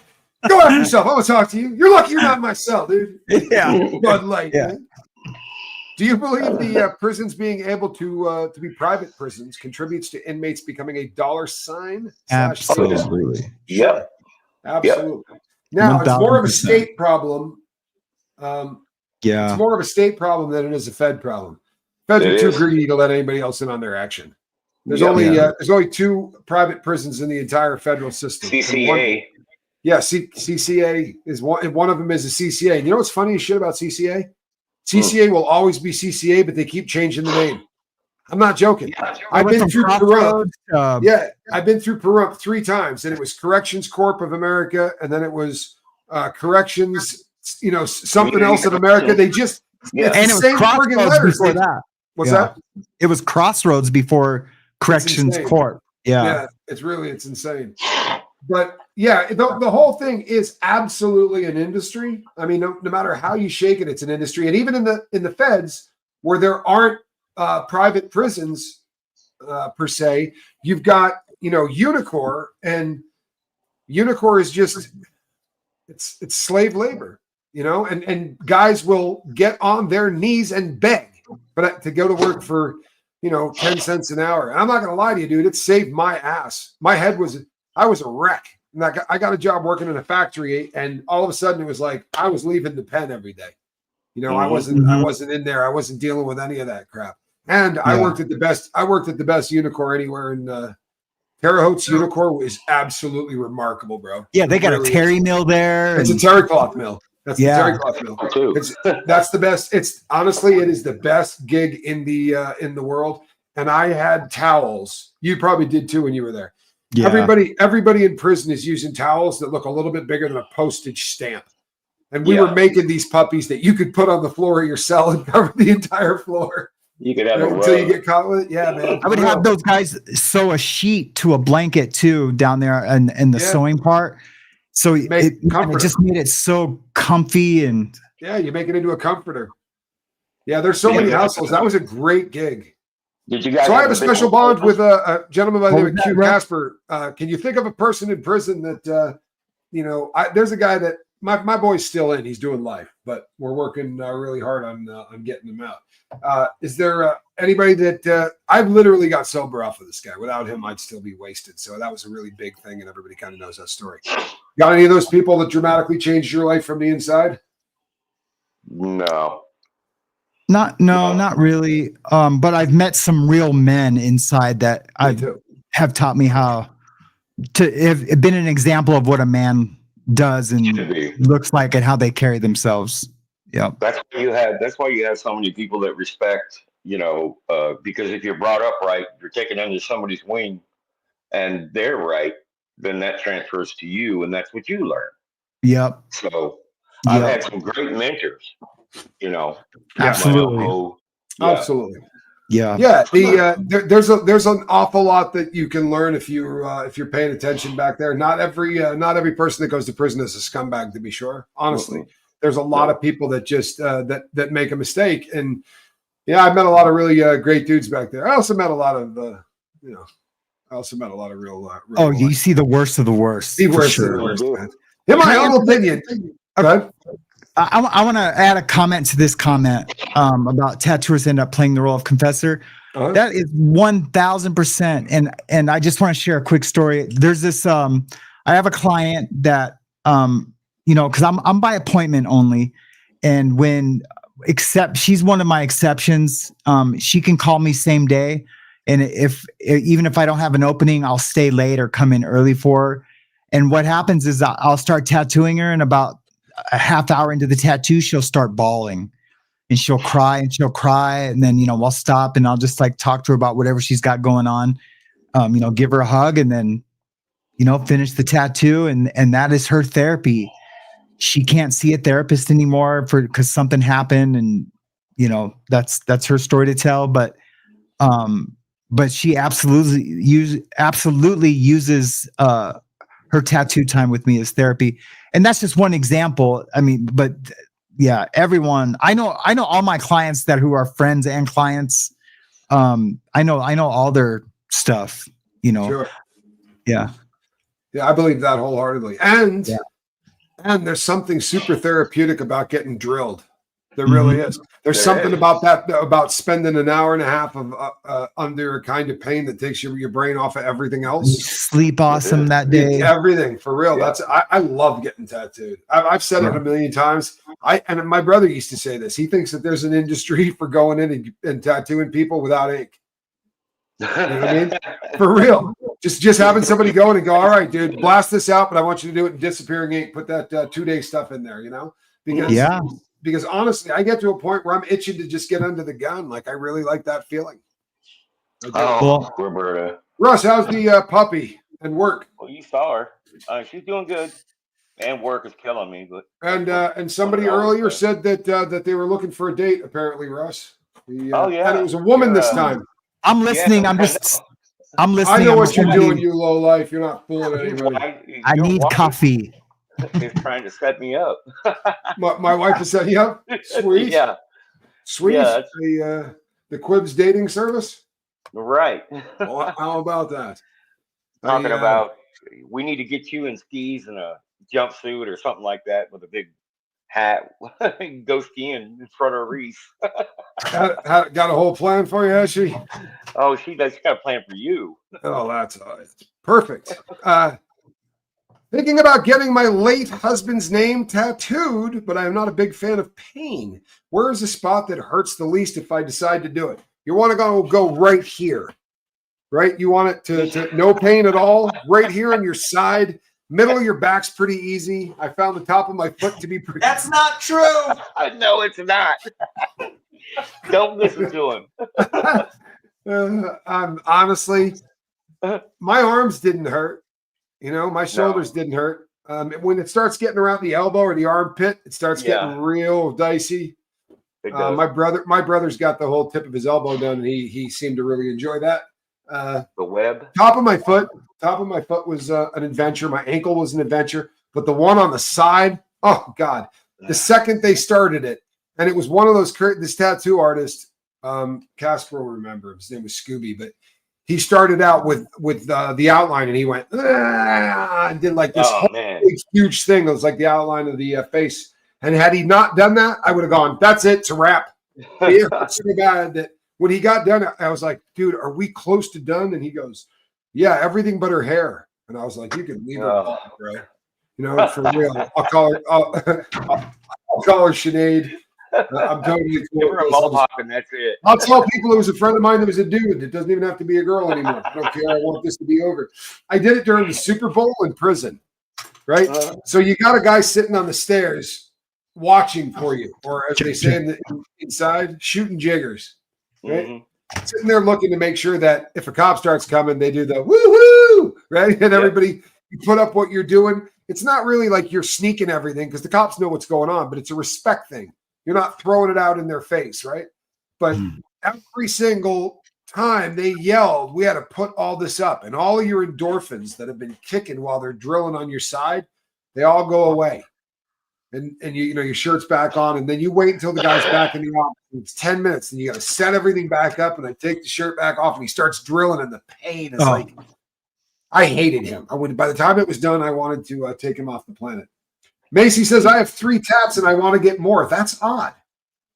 Go after yourself. I want to talk to you. You're lucky you're not in my cell, dude. Yeah. Bud Light, Yeah. man. Do you believe the prisons being able to be private prisons contributes to inmates becoming a dollar sign? Absolutely. Yeah. Absolutely. Now, it's more of a 1000%. state problem. It's more of a state problem than it is a Fed problem. Feds are too greedy to let anybody else in on their action. There's only 2 private prisons in the entire federal system. CCA. CCA is one of them is a CCA. And you know what's funny as shit about CCA? CCA will always be CCA, but they keep changing the name. I'm not joking. I've been through Pahrump. I've been through Pahrump 3 times, and it was Corrections Corp of America, and then it was Corrections, something else of America. They just and it was Crossroads before that. What's that? It was Crossroads before Corrections Corp. Yeah, it's insane. But the whole thing is absolutely an industry. I mean, no matter how you shake it, it's an industry. And even in the feds, where there aren't private prisons per se, you've got Unicor, and Unicor is just it's slave labor, and guys will get on their knees and beg to go to work for 10 cents an hour. And I'm not gonna lie to you, dude, it saved my ass. I was a wreck. And I got a job working in a factory, and all of a sudden it was like I was leaving the pen every day. I wasn't in there. I wasn't dealing with any of that crap. And I worked at the best Unicor anywhere in Terre Haute's Unicor is absolutely remarkable, bro. Yeah, they got a terry mill there. It's a terry cloth mill. That's the terry cloth mill. That's the best. It's honestly, it is the best gig in the world. And I had towels. You probably did too when you were there. Yeah. Everybody in prison is using towels that look a little bit bigger than a postage stamp. And we were making these puppies that you could put on the floor of your cell and cover the entire floor. You could have until you get caught with it. Yeah, man. I would have those guys sew a sheet to a blanket too down there in the sewing part. So it just made it so comfy, and you make it into a comforter. Yeah, there's so many households. That was a great gig. Did you guys? So I have a special bond with a gentleman by the name of Q Casper. Can you think of a person in prison that there's a guy that my boy's still in. He's doing life, but we're working really hard on getting him out. Is there anybody that I've literally got sober off of this guy? Without him, I'd still be wasted. So that was a really big thing, and everybody kind of knows that story. Got any of those people that dramatically changed your life from the inside? No. Not really. But I've met some real men inside that have taught me how to have been an example of what a man does and looks like and how they carry themselves. Yeah. That's why you have so many people that respect, because if you're brought up right, you're taken under somebody's wing and they're right, then that transfers to you, and that's what you learn. Yep. So I've had some great mentors. Absolutely. Absolutely. Yeah. There's an awful lot that you can learn if you're paying attention back there. Not every person that goes to prison is a scumbag, to be sure. Honestly, there's a lot of people that just that make a mistake, and I met a lot of really great dudes back there. I also met a lot of real. You see the worst of the worst. The worst of the worst. Man. In my own opinion. Okay. I want to add a comment to this comment about tattooers end up playing the role of confessor. Uh-huh. That is 1000%. And I just want to share a quick story. There's this, I have a client that, cause I'm by appointment only. And she's one of my exceptions. She can call me same day. And even if I don't have an opening, I'll stay late or come in early for her. And what happens is I'll start tattooing her, and about a half hour into the tattoo, she'll start bawling. and she'll cry and she'll cry. And then, I'll stop and I'll just like talk to her about whatever she's got going on. Give her a hug and then, finish the tattoo. And that is her therapy. She can't see a therapist anymore because something happened. And, that's her story to tell. But she absolutely uses, her tattoo time with me as therapy. And that's just one example. I mean, but yeah, everyone, I know all my clients who are friends and clients. I know all their stuff, Sure. Yeah. Yeah, I believe that wholeheartedly. And there's something super therapeutic about getting drilled. There really is. There's something about that, about spending an hour and a half of under a kind of pain that takes your brain off of everything You else. sleep awesome that day. Everything, for real. Yeah. I love getting tattooed. I've said it a million times. And my brother used to say this. He thinks that there's an industry for going in and tattooing people without ink. You know what I mean? For real. Just having somebody go in and go, all right, dude, blast this out, but I want you to do it in disappearing ink. Put that 2-day stuff in there, Because honestly, I get to a point where I'm itching to just get under the gun. Like, I really like that feeling. Roberta. Russ, how's the puppy and work? Well, you saw her. She's doing good. And work is killing me. But And somebody earlier said that they were looking for a date, apparently, Russ. And it was a woman this time. I'm listening. Yeah, I'm listening. I know what you're doing, you low life. You're not fooling anybody. I need coffee. He's trying to set me up. My wife is setting you up. Sweet. Yeah. Sweet. Yeah, the Quibs dating service. Right. Well, how about that? Talking about we need to get you in skis and a jumpsuit or something like that with a big hat. Go skiing in front of Reese. Got a whole plan for you, has she? Oh, she does. She got a plan for you. Oh, that's perfect. Thinking about getting my late husband's name tattooed, but I am not a big fan of pain. Where is the spot that hurts the least if I decide to do it? You want to go right here, right? You want it to no pain at all, right here on your side. Middle of your back's pretty easy. I found the top of my foot to be pretty. That's not true. No, it's not. Don't listen to him. Honestly, my arms didn't hurt. My shoulders didn't hurt. When it starts getting around the elbow or the armpit, it starts getting real dicey. My brother's got the whole tip of his elbow done, and he seemed to really enjoy that. The web. Top of my foot was an adventure. My ankle was an adventure, but the one on the side, oh God! The second they started it, and it was one of those. This tattoo artist, Casper will remember him. His name was Scooby, but he started out with the outline, and he went and did like this big, huge thing. It was like the outline of the face. And had he not done that, I would have gone, that's it, it's a wrap. It's so bad that when he got done, I was like, dude, are we close to done? And he goes, yeah, everything but her hair. And I was like, you can leave her, bro. For real. I'll call her Sinead. I'm totally give her a mohawk and that's it. I'll tell people it was a friend of mine that was a dude. It doesn't even have to be a girl anymore. I don't care. I want this to be over. I did it during the Super Bowl in prison, right? So you got a guy sitting on the stairs watching for you, or as they say inside, shooting jiggers, right? Mm-hmm. Sitting there looking to make sure that if a cop starts coming, they do the woo-hoo, right? And everybody, you put up what you're doing. It's not really like you're sneaking everything because the cops know what's going on, but it's a respect thing. You're not throwing it out in their face, right? But every single time they yelled, we had to put all this up, and all of your endorphins that have been kicking while they're drilling on your side, they all go away. And your shirt's back on, and then you wait until the guy's back in the office. It's 10 minutes, and you got to set everything back up. And I take the shirt back off, and he starts drilling, and the pain is like, I hated him. By the time it was done, I wanted to take him off the planet. Macy says, I have 3 tats, and I want to get more. That's odd.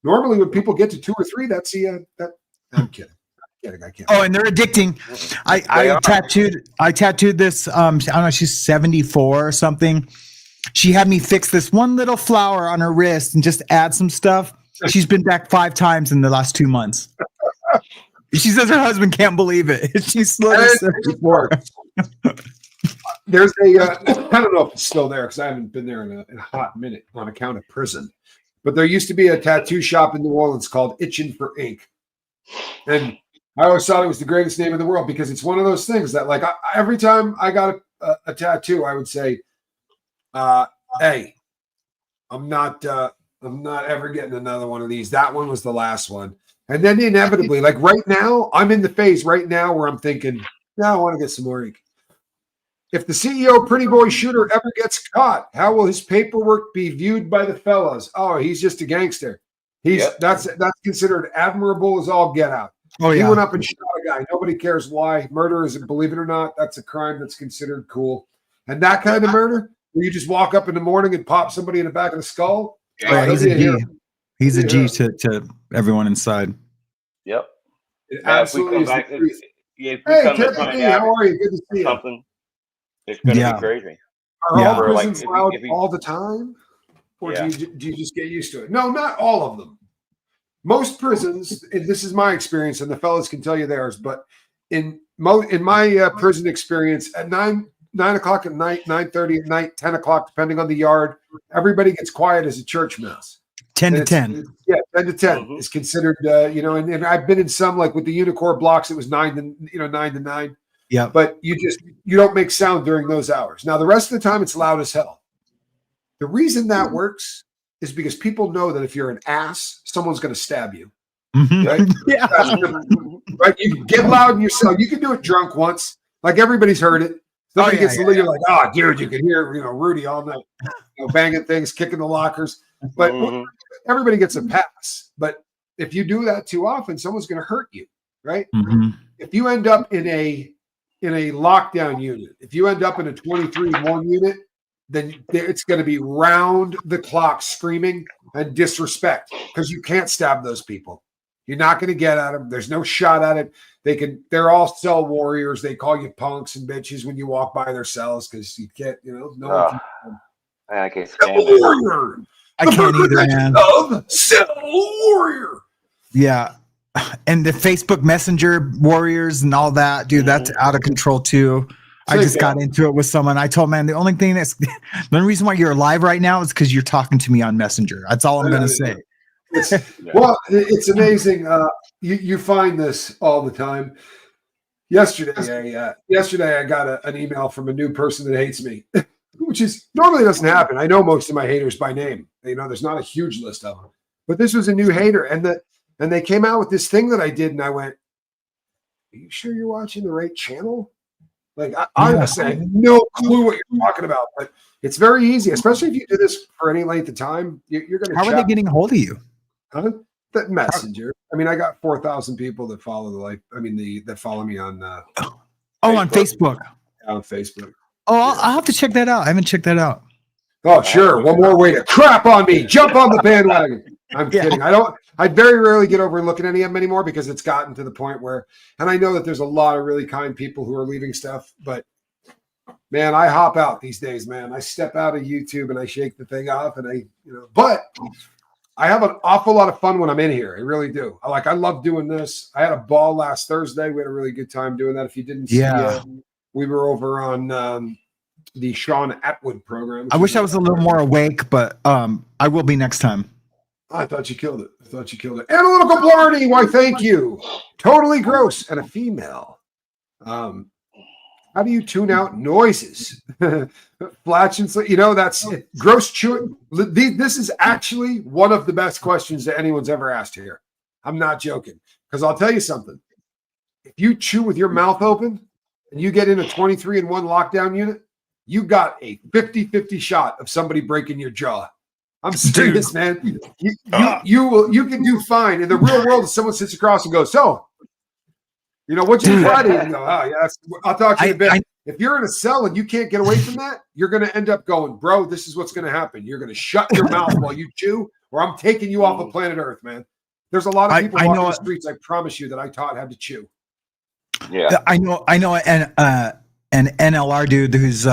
Normally, when people get to 2 or 3, that's I'm kidding. I can't. Oh, and they're addicting. I tattooed this. I don't know. She's 74 or something. She had me fix this one little flower on her wrist and just add some stuff. She's been back 5 times in the last 2 months. She says her husband can't believe it. She's slowly 74. There's I don't know if it's still there because I haven't been there in a hot minute on account of prison. but there used to be a tattoo shop in New Orleans called Itchin' for Ink. And I always thought it was the greatest name in the world because it's one of those things that, like, every time I got a tattoo, I would say, hey, I'm not ever getting another one of these. That one was the last one. And then inevitably, like right now, I'm in the phase right now where I'm thinking, no, I want to get some more ink. If the CEO Pretty Boy Shooter ever gets caught, how will his paperwork be viewed by the fellas? Oh, he's just a gangster. That's considered admirable as all get out. Oh, He yeah. went up and shot a guy. Nobody cares why. Murder is, believe it or not, that's a crime that's considered cool. And that kind of murder, where you just walk up in the morning and pop somebody in the back of the skull. Oh, yeah, he's a G. He's a G to everyone inside. Yep. It absolutely is. If Hey, Tiffany, how are you? Good to see you. Something, it's going to be crazy. Are all prisons loud all the time? Or do you just get used to it? No, not all of them. Most prisons, and this is my experience, and the fellas can tell you theirs, but in my prison experience, at 9 o'clock at night, 9:30 at night, 10 o'clock, depending on the yard, everybody gets quiet as a church mouse. 10 to 10. Yeah, 10 to 10 is considered, and I've been in some, like with the Unicorn blocks, it was 9 to 9. Yeah. But you don't make sound during those hours. Now, the rest of the time, it's loud as hell. The reason that works is because people know that if you're an ass, someone's going to stab you. Right? Yeah. Right? You get loud in your cell. You can do it drunk once. Like everybody's heard it. Somebody gets a little, you're like, oh, dude, you can hear, Rudy all night, banging things, kicking the lockers. But everybody gets a pass. But if you do that too often, someone's going to hurt you, right? Mm-hmm. If you end up in a lockdown unit, if you end up in a 23-1 unit, then it's going to be round the clock screaming and disrespect because you can't stab those people. You're not going to get at them. There's no shot at it. They're all cell warriors. They call you punks and bitches when you walk by their cells because you can't, no one can. I can't stand it. Warrior. I can't either, man. Of cell warrior. Yeah. And the Facebook Messenger warriors and all that, dude, that's out of control too. I just got into it with someone. I told, man, the only reason why you're alive right now is because you're talking to me on Messenger. That's all I'm going to say. Well, it's amazing. You find this all the time. Yesterday I got an email from a new person that hates me, which is normally doesn't happen. I know most of my haters by name. There's not a huge list of them, but this was a new hater, and they came out with this thing that I did, and I went, "Are you sure you're watching the right channel?" Like I honestly have no clue what you're talking about, but it's very easy, especially if you do this for any length of time. You're going to. How are they getting a hold of you? Huh? That Messenger. I mean, I got 4,000 people that follow that follow me on. Facebook. On Facebook. On Facebook. Oh, I'll have to check that out. I haven't checked that out. Oh, sure. One more way to crap on me. Jump on the bandwagon. I'm kidding. I very rarely get over and look at any of them anymore because it's gotten to the point where, and I know that there's a lot of really kind people who are leaving stuff, but man, I hop out these days, man. I step out of YouTube and I shake the thing off and but I have an awful lot of fun when I'm in here. I really do. I love doing this. I had a ball last Thursday. We had a really good time doing that. If you didn't see it, we were over on the Sean Atwood program. I wish I was a little more awake, but I will be next time. I thought you killed it. Analytical Blarney, why thank you. Totally gross and a female. How do you tune out noises? Flatulence, that's gross chewing. This is actually one of the best questions that anyone's ever asked here. I'm not joking. Because I'll tell you something. If you chew with your mouth open and you get in a 23-1 lockdown unit, you got a 50-50 shot of somebody breaking your jaw. I'm serious, man. You can do fine. In the real world, if someone sits across and goes, so, what you Friday? And go, oh, yeah, I'll talk to you in a bit. If you're in a cell and you can't get away from that, you're going to end up going, bro, this is what's going to happen. You're going to shut your mouth while you chew, or I'm taking you off of planet Earth, man. There's a lot of people walking the streets, I promise you, that I taught how to chew. Yeah. I know an NLR dude who's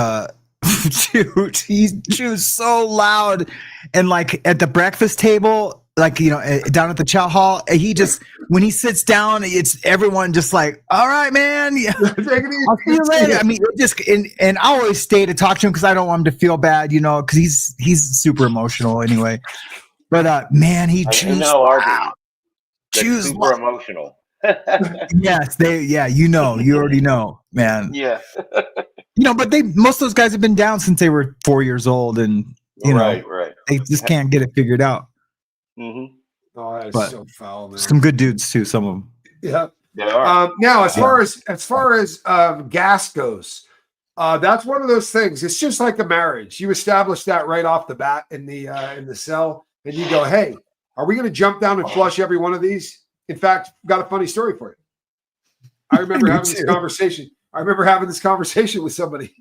dude, he chews so loud, and like at the breakfast table, down at the chow hall, he just, when he sits down, it's everyone just like, all right, man, yeah, I'll see you later. I mean, and I always stay to talk to him because I don't want him to feel bad, because he's super emotional anyway. But man, he I chews. know RV. Chews. Super emotional. Yes, you already know, man. Yeah. But most of those guys have been down since they were 4 years old, and Right. they just can't get it figured out. Mm-hmm. Oh, that is But so foul, man. some good dudes too, some of them. Yeah. They are. Now, as far as gas goes, that's one of those things. It's just like a marriage. You establish that right off the bat in the cell, and you go, "Hey, are we going to jump down and flush every one of these?" In fact, got a funny story for you. I remember having this conversation. I remember having this conversation with somebody.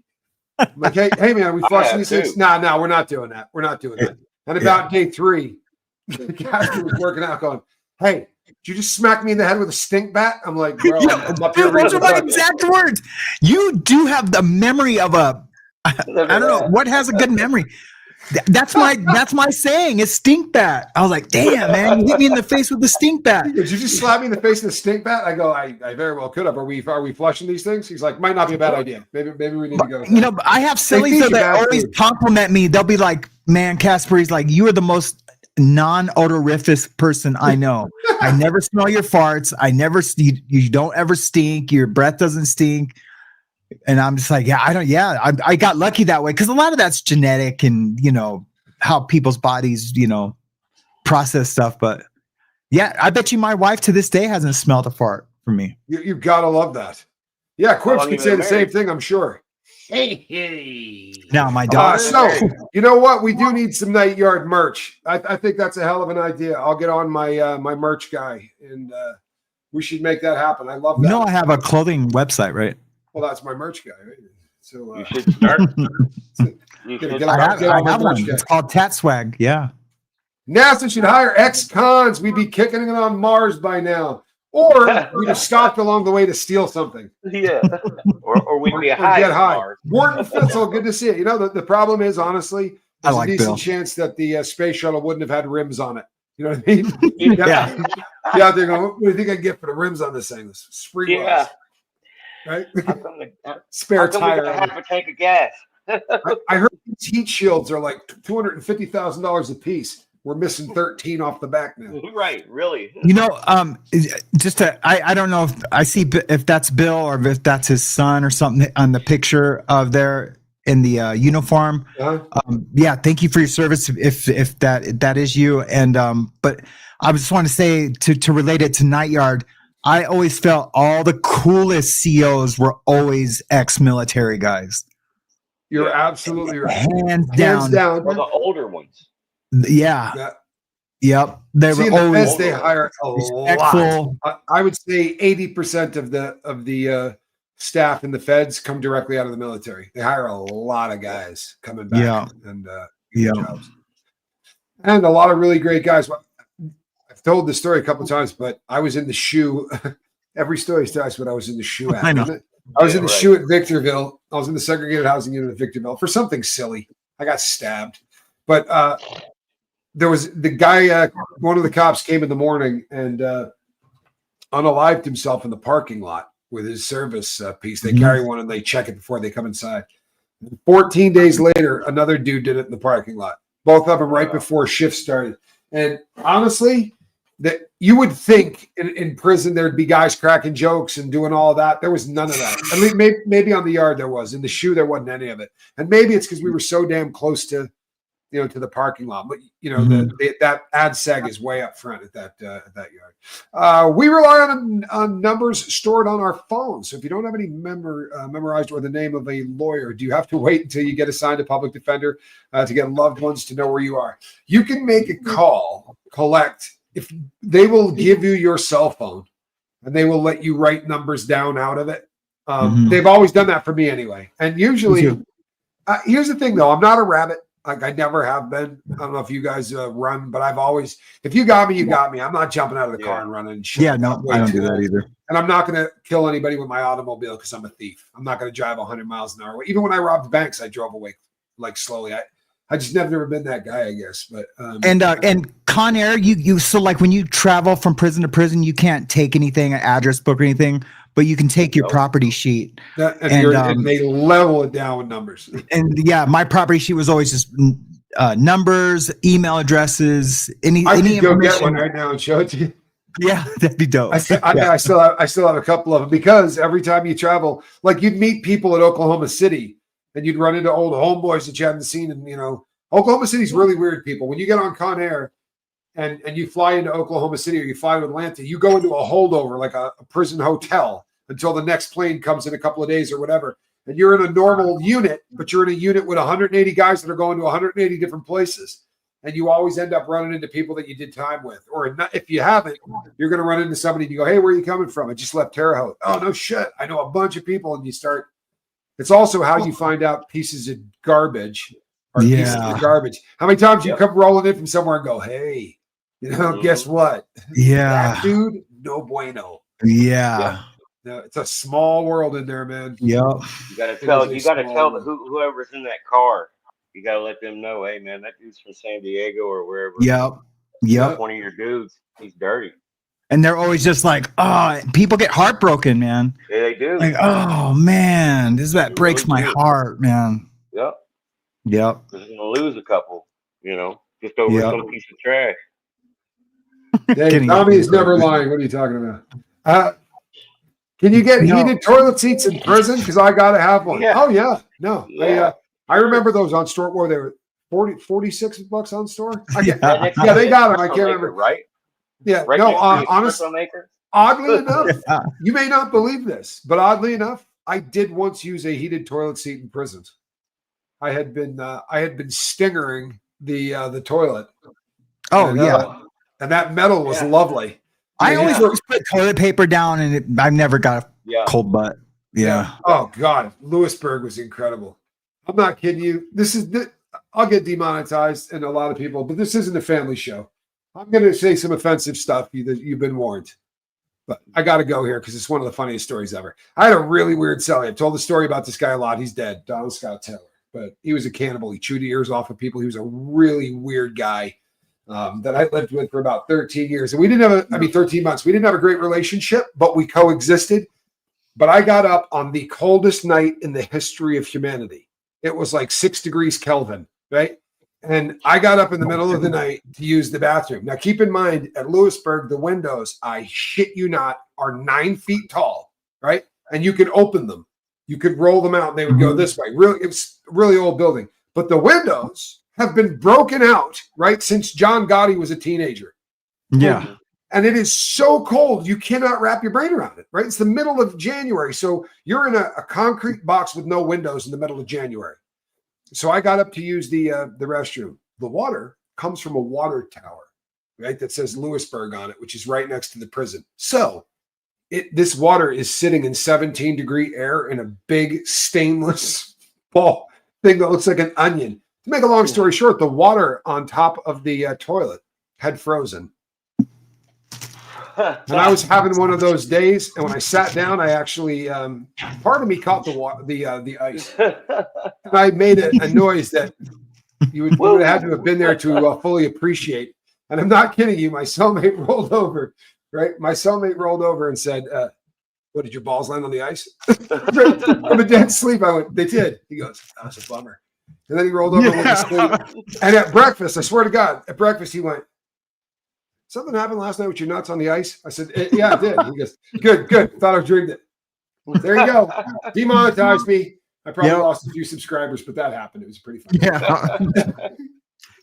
I'm like, hey, man, are we flushing these things? No, we're not doing that. We're not doing that. And about day 3, the guy was working out, going, "Hey, did you just smack me in the head with a stink bat?" I'm like, "Bro, I'm up here." Those are my exact words. You do have the memory of I don't know what has a good memory. That's my saying. It's stink bat. I was like, "Damn, man, you hit me in the face with the stink bat." Did you just slap me in the face with a stink bat? I go, I very well could have. Are we flushing these things? He's like, might not be a bad idea. Maybe we need to go. But I have sillies that always compliment me. They'll be like, "Man, Casper," he's like, "You are the most non-odorific person I know. I never smell your farts. You don't ever stink. Your breath doesn't stink." And I'm just like, I got lucky that way, because a lot of that's genetic and how people's bodies process stuff. But yeah, I bet you my wife to this day hasn't smelled a fart from me. You gotta love that. Yeah, Quips could say the same thing, I'm sure. Hey. Now my daughter. So you know what? We do need some Night Yard merch. I think that's a hell of an idea. I'll get on my my merch guy, and we should make that happen. I love that. I have a clothing website, right? Well, that's my merch guy, right? So you should start. I have one. It's called Tat Swag. Yeah. NASA should hire ex-cons. We'd be kicking it on Mars by now. Or we'd have stopped along the way to steal something. Yeah. Or we'd be high. Get high. Morton Fitzel, good to see you. The problem is, honestly, there's a decent chance that the space shuttle wouldn't have had rims on it. You know what I mean? Yeah. Yeah, they're going, what do you think I can get for the rims on this thing? This free ones. Right? Spare tire. Half a tank of gas. I heard these heat shields are like $250,000 a piece. We're missing 13 off the back now. Right, really. I don't know if I see if that's Bill or if that's his son or something on the picture of there in the uniform. Yeah, thank you for your service if that is you. And but I just want to say to relate it to Night Yard, I always felt all the coolest COs were always ex-military guys. You're absolutely right. Hands down. Well, the older ones. Yeah. Yep. They were always. They hire a lot. I would say 80% of the staff in the feds come directly out of the military. They hire a lot of guys coming back and jobs. And a lot of really great guys. I've told this story a couple of times, but I was in the shoe. Every story starts when I was in the shoe. I know. I was in the shoe at Victorville. I was in the segregated housing unit at Victorville for something silly. I got stabbed. But there was the guy, one of the cops came in the morning and unalived himself in the parking lot with his service piece. They carry one and they check it before they come inside. 14 days later, another dude did it in the parking lot. Both of them right before shift started. And honestly, that you would think in prison there'd be guys cracking jokes and doing all of that. There was none of that. At least maybe on the yard there was. In the shoe there wasn't any of it. And maybe it's because we were so damn close to the parking lot. But that ad seg is way up front at that yard. We rely on numbers stored on our phones. So if you don't have any memorized or the name of a lawyer, do you have to wait until you get assigned a public defender to get loved ones to know where you are? You can make a call, collect. If they will give you your cell phone and they will let you write numbers down out of it. They've always done that for me anyway. And usually, here's the thing though, I'm not a rabbit. Like I never have been. I don't know if you guys run, but I've always, if you got me, you got me. I'm not jumping out of the car and running. Shit. Yeah, no, I don't do that either. And I'm not going to kill anybody with my automobile because I'm a thief. I'm not going to drive 100 miles an hour. Even when I robbed banks, I drove away like slowly. I just never been that guy, I guess. But and Con Air, you so like when you travel from prison to prison, you can't take anything, an address book or anything, but you can take your property sheet. And they level it down with numbers. And yeah, my property sheet was always just numbers, email addresses, any I could go information. get one right now and show it to you. Yeah, that'd be dope. I still have a couple of them, because every time you travel, like you'd meet people at Oklahoma City and you'd run into old homeboys that you haven't seen. And, Oklahoma City's really weird, people. When you get on Con Air and you fly into Oklahoma City or you fly to Atlanta, you go into a holdover, like a prison hotel, until the next plane comes in a couple of days or whatever. And you're in a normal unit, but you're in a unit with 180 guys that are going to 180 different places. And you always end up running into people that you did time with. Or if you haven't, you're going to run into somebody and you go, hey, where are you coming from? I just left Terre Haute. Oh, no shit. I know a bunch of people. And you start. It's also how you find out pieces of garbage are pieces of garbage. How many times you come rolling in from somewhere and go, hey, guess what? Yeah. That dude, no bueno. Yeah. No, it's a small world in there, man. Yep. You gotta tell whoever's in that car. You gotta let them know, hey man, that dude's from San Diego or wherever. Yep. One of your dudes, he's dirty. And they're always just like, oh, people get heartbroken, man. Yeah, they do. Like, oh man, that breaks my heart, man. Yep. Yep. Because you're gonna lose a couple, just over some piece of trash. Dave, Tommy is never lying. What are you talking about? Can you get heated toilet seats in prison? Because I got to have one. Yeah. Oh, yeah. No. Yeah. I remember those on store where they were $46 on store. They got them. I can't remember. Right? Yeah. Right, no, honestly, oddly enough, you may not believe this, but oddly enough, I did once use a heated toilet seat in prisons. I had been stingering the toilet. Oh, yeah. And that metal was lovely. I always put toilet paper down, and I've never got a cold butt. Yeah. Oh God, Lewisburg was incredible. I'm not kidding you. I'll get demonetized, and a lot of people, but this isn't a family show. I'm going to say some offensive stuff. You've been warned, but I got to go here because it's one of the funniest stories ever. I had a really weird cellie. I've told the story about this guy a lot. He's dead, Donald Scott Taylor, but he was a cannibal. He chewed the ears off of people. He was a really weird guy. That I lived with for about 13 years. And we didn't have 13 months. We didn't have a great relationship, but we coexisted. But I got up on the coldest night in the history of humanity. It was like 6 degrees Kelvin, right? And I got up in the middle of the night to use the bathroom. Now, keep in mind, at Lewisburg, the windows, I shit you not, are 9 feet tall, right? And you could open them. You could roll them out and they would go this way. Really, it was a really old building. But the windows have been broken out, right, since John Gotti was a teenager. Yeah. And it is so cold, you cannot wrap your brain around it, right? It's the middle of January. So you're in a concrete box with no windows in the middle of January. So I got up to use the restroom. The water comes from a water tower, right, that says Lewisburg on it, which is right next to the prison. So this water is sitting in 17-degree air in a big stainless ball thing that looks like an onion. To make a long story short, the water on top of the toilet had frozen. And I was having one of those days, and when I sat down, I actually part of me caught the ice, and I made a noise that you would have had to have been there to fully appreciate. And I'm not kidding you. My cellmate rolled over, right? My cellmate rolled over and said, "What, did your balls land on the ice?" From a dead sleep, I went, "They did." He goes, "That's a bummer." And then he rolled over and went to sleep. And at breakfast, I swear to God, at breakfast, he went, "Something happened last night with your nuts on the ice?" I said, "Yeah, it did." He goes, Good. Thought I dreamed it. There you go. Demonetized me. I probably lost a few subscribers, but that happened. It was pretty fun. Yeah.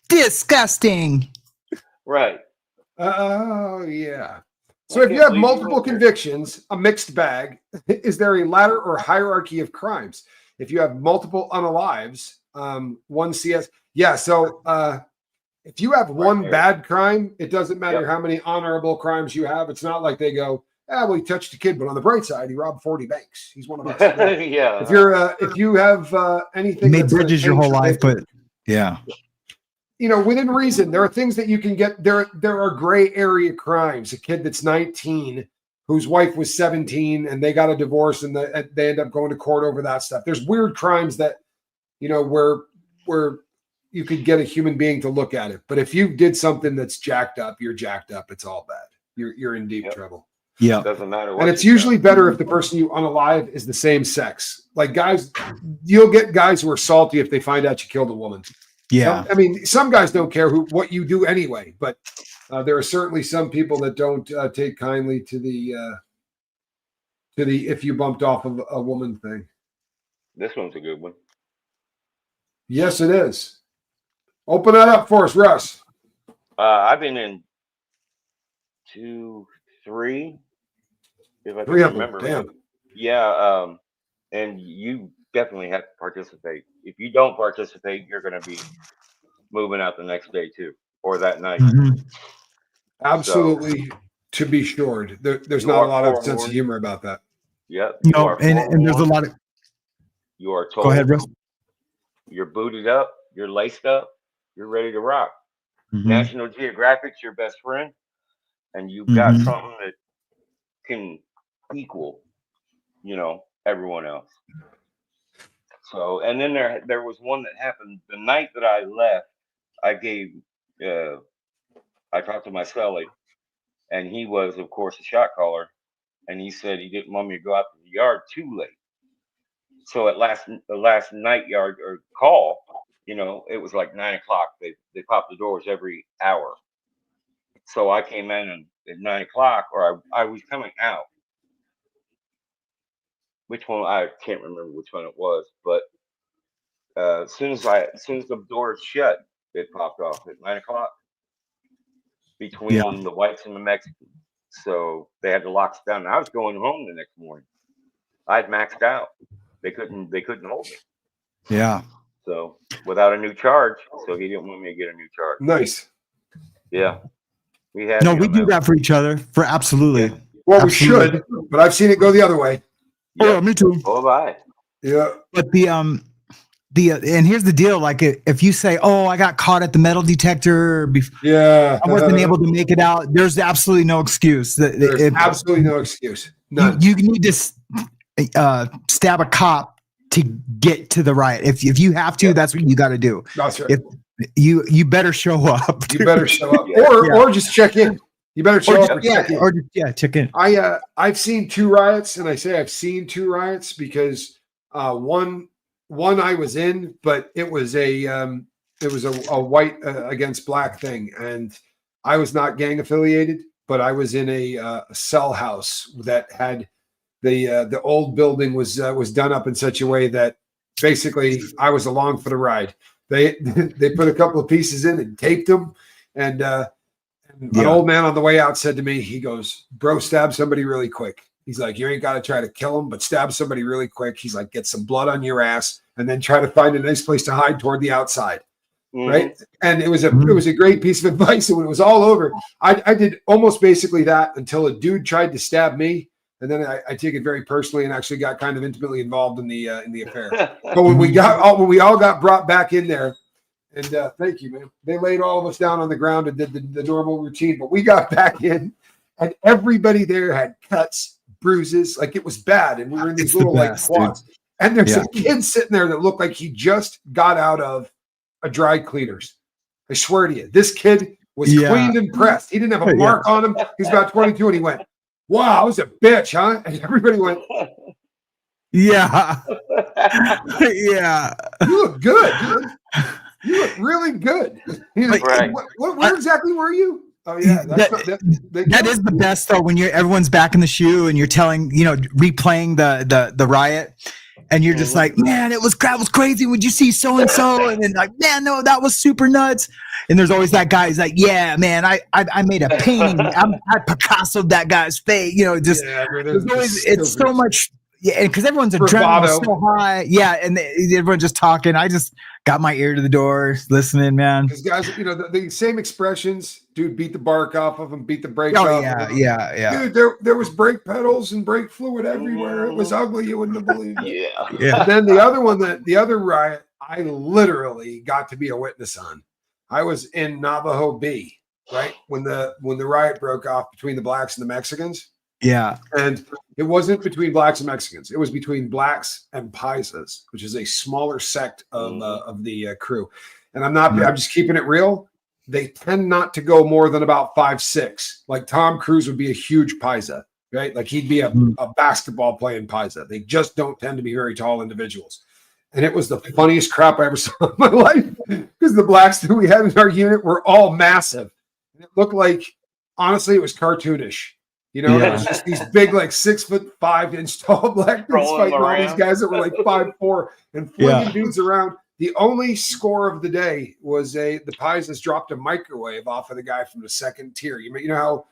Disgusting. Right. Oh, yeah. So if you have multiple convictions, a mixed bag, is there a ladder or hierarchy of crimes? If you have multiple unalives, one CS. Yeah. So if you have one bad crime, it doesn't matter how many honorable crimes you have. It's not like they go, well, he touched a kid, but on the bright side, he robbed 40 banks. He's one of us. Yeah. If you have anything, made bridges your whole life, but yeah. Within reason, there are things that you can get. There are gray area crimes. A kid that's 19 whose wife was 17 and they got a divorce and they end up going to court over that stuff. There's weird crimes that, where you could get a human being to look at it. But if you did something that's jacked up, you're jacked up. It's all bad. You're in deep trouble. Yeah. Doesn't matter what. And it's usually better if the person you unalive is the same sex. Like guys, you'll get guys who are salty if they find out you killed a woman. Yeah. I mean, some guys don't care what you do anyway, but there are certainly some people that don't take kindly to the if you bumped off of a woman thing. This one's a good one. Yes, it is. Open that up for us, Russ. I've been in 2, 3, if I can 3 of them. remember. Damn. Yeah, and you definitely have to participate. If you don't participate, you're going to be moving out the next day too, or that night. Mhm. Absolutely, to be sure. There's You not a are lot of sense of forewarned. humor about that. Yep, you No, are and there's a forewarned. lot of. You are Go ahead, told. Russ. You're booted up. You're laced up. You're ready to rock. Mhm. National Geographic's your best friend, and you've got Mhm. something that can equal, everyone else. So, and then there was one that happened the night that I left. I gave, I talked to my cellie, and he was, of course, a shot caller, and he said he didn't want me to go out to the yard too late. So the last night yard or call, it was like 9 o'clock. They pop the doors every hour. So I came in at 9 o'clock, or I was coming out. Which one I can't remember which one it was, but as soon as the doors shut, it popped off at 9 o'clock Yeah. between the whites and the Mexicans. So they had the locks down. And I was going home the next morning. I'd maxed out. They couldn't hold me. Yeah. So without a new charge, so he didn't want me to get a new charge. Nice. Yeah, we had. No, we do that for each other. For absolutely. Yeah. Well, Absolutely. we should, but I've seen it go the other way. Oh, Yep. yeah, me too. Oh, bye. Yeah. But and here's the deal. Like if you say, "Oh, I got caught at the metal detector," Yeah. I wasn't able to make it out. There's absolutely no excuse. There's absolutely no excuse. None. You need to stab a cop to get to the riot. If you have to, that's what you got to do. That's right. If you better show up. You better show up, Yeah. or just check in. You better show up or check in. Or check in. I've seen 2 riots, and I say I've seen 2 riots because one I was in, but it was a white against black thing, and I was not gang affiliated, but I was in a cell house that had the old building was done up in such a way that basically I was along for the ride. They put a couple of pieces in and taped them, and an old man on the way out said to me, he goes, "Bro, stab somebody really quick." He's like, "You ain't got to try to kill him, but stab somebody really quick." He's like, "Get some blood on your ass and then try to find a nice place to hide toward the outside." Mhm. Right. And it was a great piece of advice. And when it was all over, I did almost basically that until a dude tried to stab me. And then I take it very personally and actually got kind of intimately involved in the affair. But when we all got brought back in there, and thank you, man. They laid all of us down on the ground and did the normal routine. But we got back in, and everybody there had cuts, bruises, like it was bad. And we were in these little quads. Dude. And there's a kid sitting there that looked like he just got out of a dry cleaners. I swear to you, this kid was cleaned and pressed. He didn't have a mark on him. He was about 22, and he went, "Wow, I was a bitch, huh?" And everybody went, "Yeah, yeah, you look good, dude. You look really good." Right. Where exactly were you? Oh yeah, that is the best though. When everyone's back in the shoe and you're replaying the riot, and you're just like, "Man, that was crazy. Would you see so and so?" And then like, "Man, no, that was super nuts." And there's always that guy who's like, "Yeah, man, I made a painting. I Picasso'd that guy's face." There's always it's so much. Yeah, because everyone's adrenaline so high. Yeah, and everyone's just talking. I just got my ear to the door, listening, man. Because guys, the same expressions. Dude, beat the bark off of them, beat the brakes off. Yeah. Dude, there was brake pedals and brake fluid everywhere. It was ugly. You wouldn't have believed it. Yeah. And then the other one, the other riot, I literally got to be a witness on. I was in Navajo B, right when the riot broke off between the blacks and the Mexicans. Yeah. And it wasn't between blacks and Mexicans. It was between blacks and Paisas, which is a smaller sect of the crew. And I'm just keeping it real. They tend not to go more than about 5'6". Like Tom Cruise would be a huge Paisa, right? Like he'd be a basketball playing Paisa. They just don't tend to be very tall individuals. And it was the funniest crap I ever saw in my life because the blacks that we had in our unit were all massive. And it looked like, honestly, it was cartoonish. You know, it was just these big, like 6'5" tall black dudes fighting all these guys that were like 5'4" and flinging dudes around. The only score of the day was the Pisces dropped a microwave off of the guy from the second tier. You know how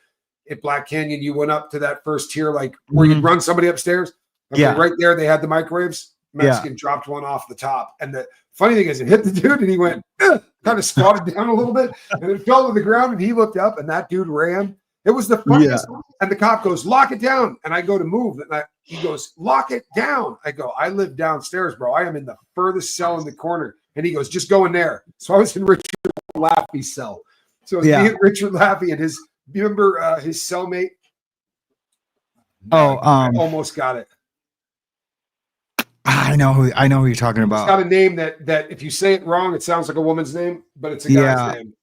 at Black Canyon you went up to that first tier, like where you'd run somebody upstairs? Okay, right there they had the microwaves. Mexican dropped one off the top. And the funny thing is it hit the dude and he went, kind of squatted down a little bit and it fell to the ground and he looked up and that dude ran. It was the funniest. And the cop goes, lock it down. And I go to move. And he goes, lock it down. I go, I live downstairs, bro. I am in the furthest cell in the corner. And he goes, just go in there. So I was in Richard Laffey's cell. So it was me and Richard Laffey and his cellmate. I almost got it. I know who you're talking about. It's got a name that if you say it wrong, it sounds like a woman's name, but it's a guy's name.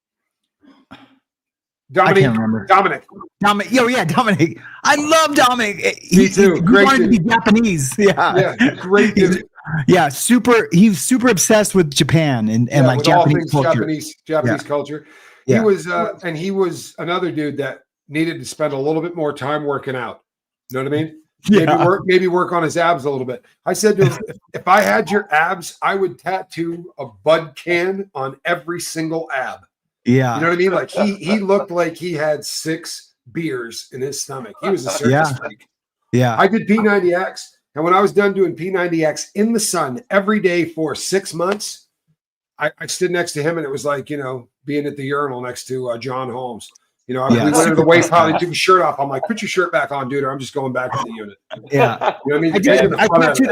Dominic. I can't remember. Dominic. Dominic. I love Dominic. Me too. He Great wanted dude. to be Japanese. Yeah, great dude. He's super obsessed with Japan and like Japanese culture. Japanese culture. He was and he was another dude that needed to spend a little bit more time working out. You know what I mean? Maybe work on his abs a little bit. I said to him, if I had your abs, I would tattoo a Bud can on every single ab. Yeah. You know what I mean? Like he looked like he had 6 beers in his stomach. He was a circus freak. Yeah. I did P90X. And when I was done doing P90X in the sun every day for 6 months, I stood next to him and it was like, you know, being at the urinal next to John Holmes. You know, we went into the waist pile, he took his shirt off. I'm like, put your shirt back on, dude, or I'm just going back to the unit. Yeah. You know what I mean? I tattooed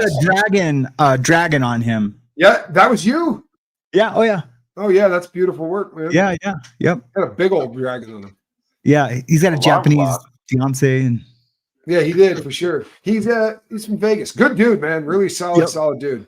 a dragon on him. Yeah, that was you. Yeah. Oh, yeah. Oh, yeah, that's beautiful work, man. Yeah. Yep. Got a big old dragon on him. Yeah, he's got a Japanese fiance. And yeah, he did, for sure. He's from Vegas. Good dude, man. Really solid dude.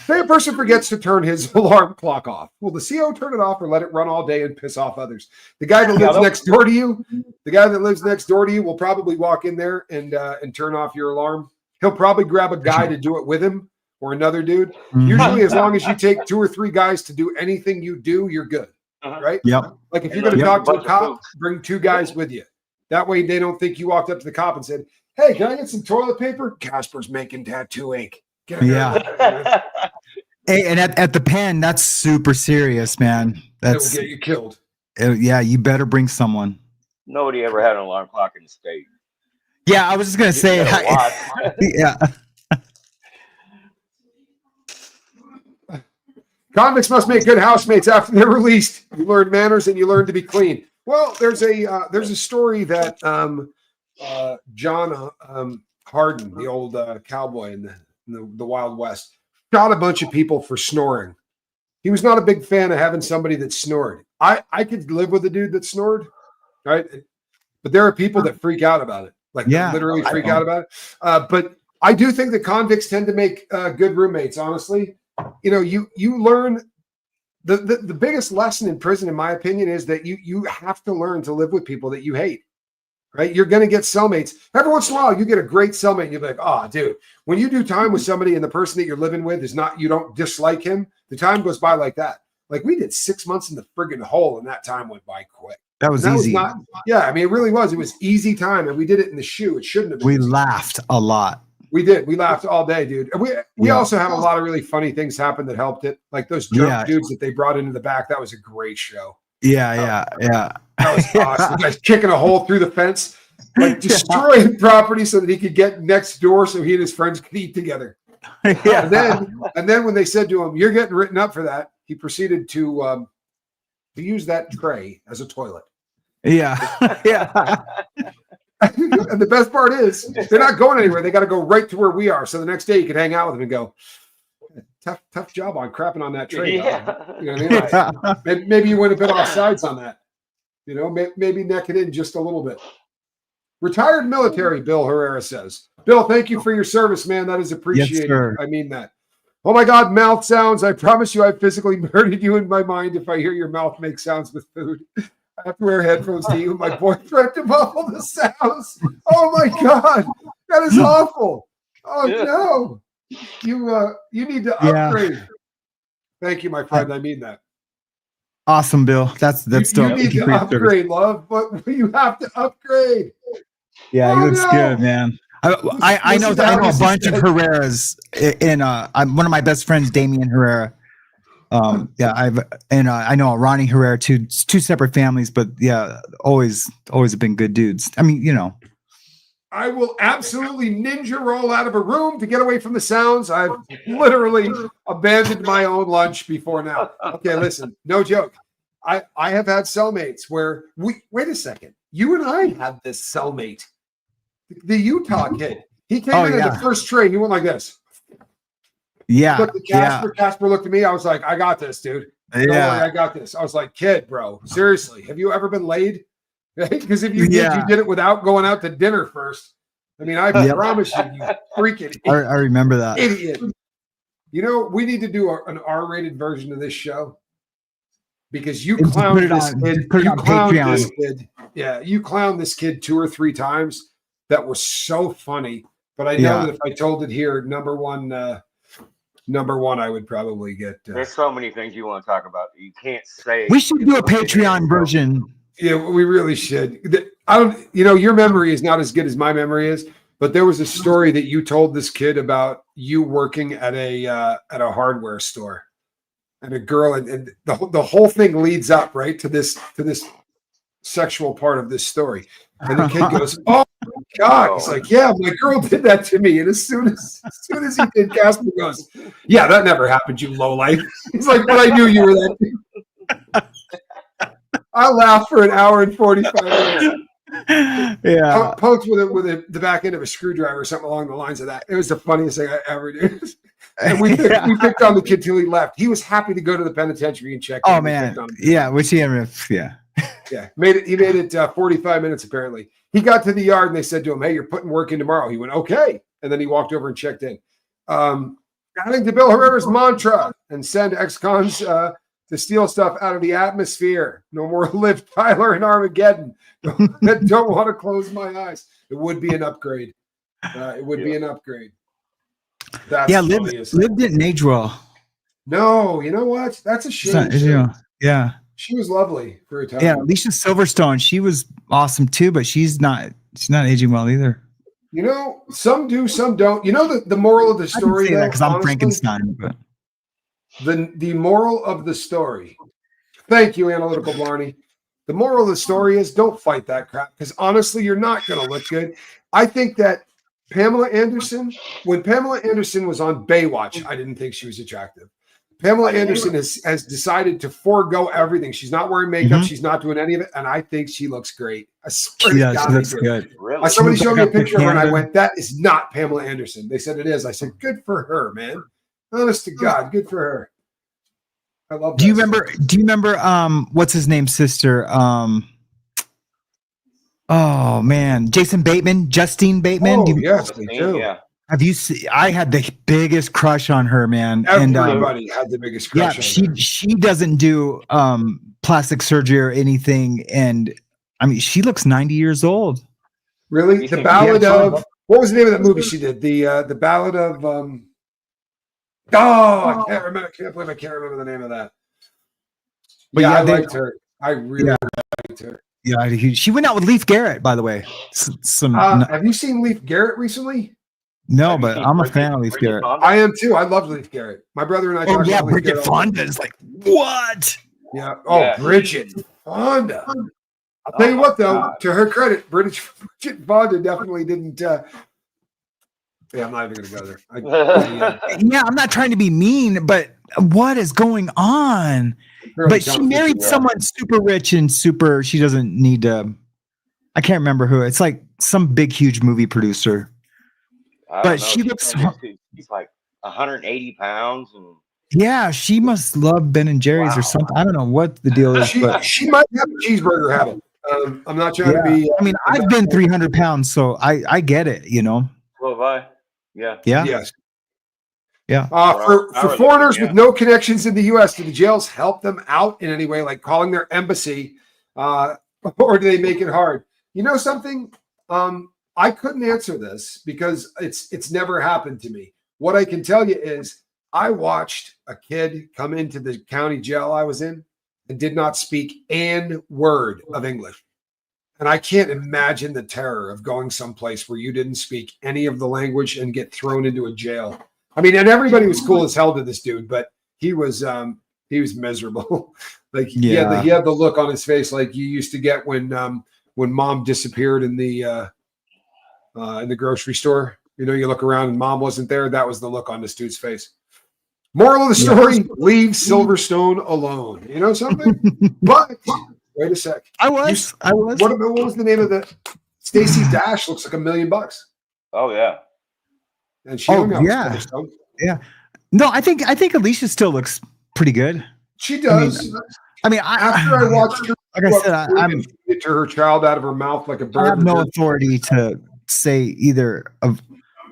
Say a person forgets to turn his alarm clock off. Will the CO turn it off or let it run all day and piss off others? The guy that lives next door to you, will probably walk in there and turn off your alarm. He'll probably grab a guy to do it with him or another dude. Usually, as long as you take 2 or 3 guys to do anything you do, you're good, right? Yep. Like if you're going to talk to a cop, bring 2 guys with you. That way they don't think you walked up to the cop and said, hey, can I get some toilet paper? Casper's making tattoo ink. Yeah. Hey, and at the pen, that's super serious, man. That will get you killed. Yeah, you better bring someone. Nobody ever had an alarm clock in the state. Yeah, I was just gonna say. Yeah. Convicts must make good housemates after they're released. You learn manners and you learn to be clean. Well, there's a story that John Harden, the old cowboy in the Wild West, shot a bunch of people for snoring. He was not a big fan of having somebody that snored. I could live with a dude that snored, right? But there are people that freak out about it, like literally freak out about it. But I do think that convicts tend to make good roommates. Honestly, you know, you learn the biggest lesson in prison, in my opinion, is that you have to learn to live with people that you hate. Right? You're going to get cellmates. Every once in a while, you get a great cellmate and you'll be like, oh, dude, when you do time with somebody and the person that you're living with is not, you don't dislike him, the time goes by like that. Like we did 6 months in the friggin' hole and that time went by quick. That was easy. I mean, it really was. It was easy time and we did it in the shoe. It shouldn't have been. We laughed a lot. We did. We laughed all day, dude. And we also had a lot of really funny things happen that helped it. Like those drunk dudes that they brought into the back. That was a great show. Yeah. That was awesome. The guy's kicking a hole through the fence, like destroying property so that he could get next door so he and his friends could eat together. And then when they said to him, you're getting written up for that, he proceeded to use that tray as a toilet. Yeah. And the best part is they're not going anywhere. They got to go right to where we are. So the next day you can hang out with them and go, tough job on crapping on that tray. Yeah. You know what I mean? Like, maybe you went a bit off sides on that. You know, maybe neck it in just a little bit. Retired military, Bill Herrera says. Bill, thank you for your service, man. That is appreciated. Yes, I mean that. Oh my God, mouth sounds. I promise you I physically murdered you in my mind if I hear your mouth make sounds with food. I have to wear headphones to you and my boyfriend to muffle the sounds. Oh my God. That is awful. Oh no. You need to Yeah. upgrade. Thank you, my friend. I mean that. Awesome, Bill. That's You dope. need Thank you to for your service. upgrade, love, but you have to upgrade. Yeah, he Oh, looks no. good, man. I know Listen to I how know a this is bunch of said. Herreras in I'm one of my best friends, Damian Herrera. Yeah, I know Ronnie Herrera too. It's two separate families, but yeah, always have been good dudes. I mean, I will absolutely ninja roll out of a room to get away from the sounds. I've literally abandoned my own lunch before now. Okay, listen, no joke. I have had cellmates where wait a second. You and I had this cellmate, the Utah kid. He came in at the first tray. He went like this. Yeah. Looked at Casper. Casper looked at me. I was like, I got this, dude. Don't worry, I got this. I was like, kid, bro, seriously, have you ever been laid? Because if you did, you did it without going out to dinner first. I mean, I promise you, you freaking I remember that. idiot. You know, we need to do an R-rated version of this show because you clowned this kid. You clowned this kid. Yeah, you clowned this kid 2 or 3 times. That was so funny. But I know that if I told it here, number one, I would probably get. There's so many things you want to talk about. You can't say. We should do a Patreon version. Yeah, we really should. I don't. Your memory is not as good as my memory is. But there was a story that you told this kid about you working at a hardware store, and a girl, and the whole thing leads up right to this sexual part of this story. And the kid goes, "Oh my God!" He's like, "Yeah, my girl did that to me." And as soon as he did, Casper goes, "Yeah, that never happened, you lowlife." He's like, "But I knew you were that." I laughed for an hour and 45 minutes. Yeah, poked with the back end of a screwdriver or something along the lines of that. It was the funniest thing I ever did. And we picked on the kid till he left. He was happy to go to the penitentiary and check. Oh man, yeah, which he yeah. He made it 45 minutes apparently. He got to the yard and they said to him, "Hey, you're putting work in tomorrow." He went, "Okay," and then he walked over and checked in. Adding to Bill Herrera's mantra and send ex-cons to steal stuff out of the atmosphere. No more Liv Tyler and Armageddon. Don't want to close my eyes. It would be an upgrade. It would be an upgrade. That's Liv didn't age well. No, you know what? That's a shame. Yeah. She was lovely for a time. Yeah, Alicia Silverstone, she was awesome too, but she's not aging well either. Some do, some don't. The moral of the story, because I'm Frankenstein, but the moral of the story. Thank you, Analytical Blarney. The moral of the story is don't fight that crap because honestly, you're not going to look good. I think that Pamela Anderson, when Pamela Anderson was on Baywatch, I didn't think she was attractive. Pamela Anderson has decided to forego everything. She's not wearing makeup. She's not doing any of it. And I think she looks great. I swear to God, she looks good. Really? Somebody showed me a picture of her and I went, "That is not Pamela Anderson." They said it is. I said, "Good for her, man. Honest to God, good for her." I love that. Do you remember what's his name, sister? Oh man, Justine Bateman. Oh, yes, they do. Yeah. Have you seen? I had the biggest crush on her, man. Everybody had the biggest crush on her. She doesn't do plastic surgery or anything, and I mean she looks 90 years old. Really? The Ballad of what was the name of that movie she did? The Ballad of I can't remember. I can't believe I can't remember the name of that. But I liked her. I really liked her. Yeah, she went out with Leif Garrett, by the way. Have you seen Leif Garrett recently? No, but I'm a fan of Leif Garrett. I am too. I love Leif Garrett. My brother and I talked about Bridget Fonda is like, what? Yeah. Oh, yeah. Bridget Fonda. I'll tell you what, though, to her credit, Bridget Fonda definitely didn't. I'm not even going to go there. I'm not trying to be mean, but what is going on? But she married someone super rich and she doesn't need to. I can't remember who. It's like some big, huge movie producer. But she looks. She's like 180 pounds. Yeah, she must love Ben and Jerry's or something. I don't know what the deal is. She might have a cheeseburger habit. I'm not trying to be. I mean, I've been 300 pounds, so I get it. Well, have I? Yeah. Yes. Yeah. For foreigners with no connections in the U.S., do the jails help them out in any way, like calling their embassy, or do they make it hard? You know something? I couldn't answer this because it's never happened to me. What I can tell you is I watched a kid come into the county jail I was in and did not speak an word of English. And I can't imagine the terror of going someplace where you didn't speak any of the language and get thrown into a jail. I mean, and everybody was cool as hell to this dude, but he was miserable. Like he had the look on his face like you used to get when mom disappeared in the grocery store. You know, you look around and mom wasn't there. That was the look on this dude's face. Moral of the story: leave Silverstone alone. You know something? But wait a sec. I was. What was the name of the Stacey Dash? Looks like $1 million. Oh yeah. And she yeah. No, I think Alicia still looks pretty good. She does. I mean, after I watched her, like I said, I'm get to her child out of her mouth like a bird. I have no authority to say either of.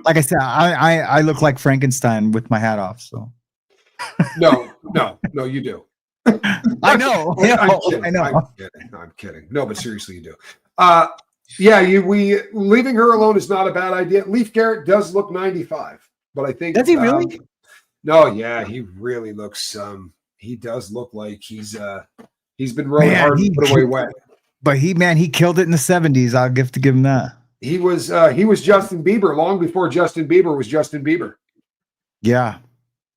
Like I said, I look like Frankenstein with my hat off. So no, you do. I know. I'm kidding. No, but seriously, you do. We leaving her alone is not a bad idea. Leif Garrett does look 95, but I think does he really? No, yeah, he really looks. He does look like he's been rowing hard and put away wet. But he killed it in the 70s. I'll give him that. He was Justin Bieber long before Justin Bieber was Justin Bieber. Yeah.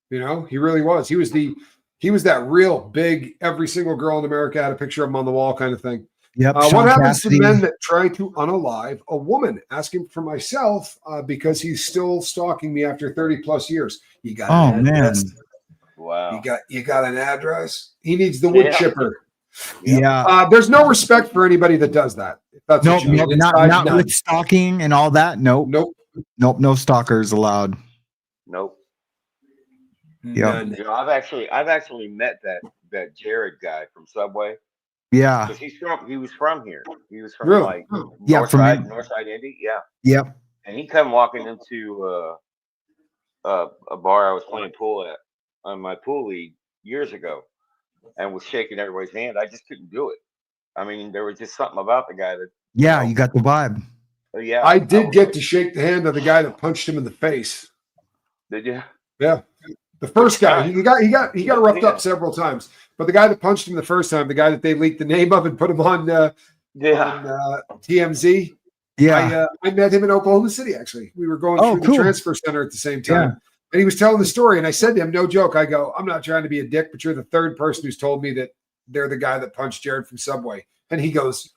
You know, he really was. He was that real big, every single girl in America had a picture of him on the wall kind of thing. Yep. What happens to men that try to unalive a woman? Asking for myself because he's still stalking me after 30 plus years. You got an address? Man. Wow. You got an address? He needs the wood chipper. Yeah. There's no respect for anybody that does that. That's nope, not with stalking and all that. Nope. No stalkers allowed. Nope. Yeah. You know, I've actually met that Jared guy from Subway. Yeah. Because he was from here. He was from really? Northside Indy. Yeah. Yep. And he come walking into a bar I was playing pool at on my pool league years ago, and was shaking everybody's hand. I just couldn't do it. I mean, there was just something about the guy that. Yeah, you got the vibe. Yeah. I did get to shake the hand of the guy that punched him in the face. Did you? Yeah. The first guy, he got roughed up several times, but the guy that punched him the first time, the guy that they leaked the name of and put him on TMZ. Yeah, I met him in Oklahoma City. Actually, we were going through the transfer center at the same time, and he was telling the story. And I said to him, "No joke." I go, "I'm not trying to be a dick, but you're the third person who's told me that they're the guy that punched Jared from Subway." And he goes,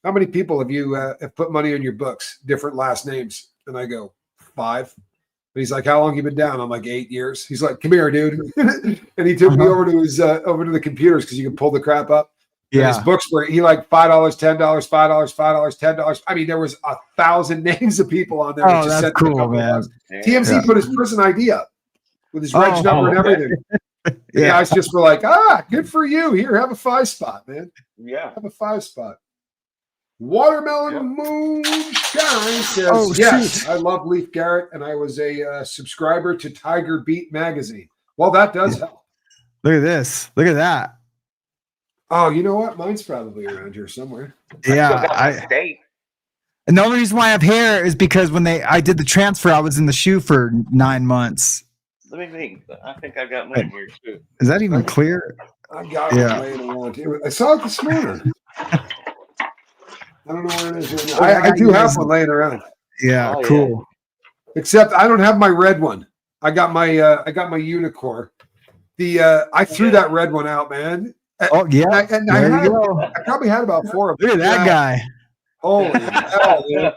"How many people have you have put money on your books, different last names?" And I go, 5. And he's like, "How long you been down?" I'm like, 8 years. He's like, "Come here, dude." And he took me over to his over to the computers because you can pull the crap up. Yeah. And his books were $5, $10, $5, $10. I mean, there was 1,000 names of people on there. Oh, that's cool, man. TMZ put his prison ID up with his reg number and everything. And the guys just were like, good for you. Here, have a 5 spot, man. Yeah. Have a 5 spot. Watermelon Moonshine says, yes, shoot. I love Leif Garrett, and I was a subscriber to Tiger Beat magazine. Well, that does help. Look at this. Look at that. Oh, you know what? Mine's probably around here somewhere. Yeah. And the only reason why I have hair is because when I did the transfer, I was in the shoe for 9 months. Let me think. I think I got mine here too. Is that even clear? I got it laying around here. I saw it this morning. I don't know where it is. I do have one laying around. Yeah, cool. Yeah. Except I don't have my red one. I got my unicorn. I threw that red one out, man. Oh yeah, I probably had about 4 of them. Look at that guy. Holy hell, dude.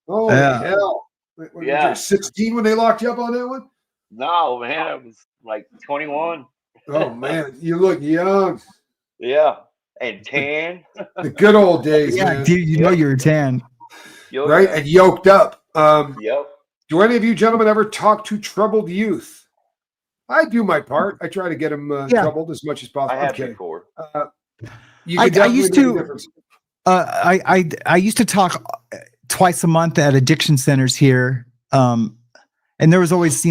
Holy hell. What, you 16 when they locked you up on that one? No, man, I was like 21. Oh man, you look young. Yeah. And tan. The good old days, man. Dude, you know you're tan. Right? And yoked up. Yep. Do any of you gentlemen ever talk to troubled youth? I do my part. I try to get them troubled as much as possible. I have before. I used to. I used to talk twice a month at addiction centers here, and there was always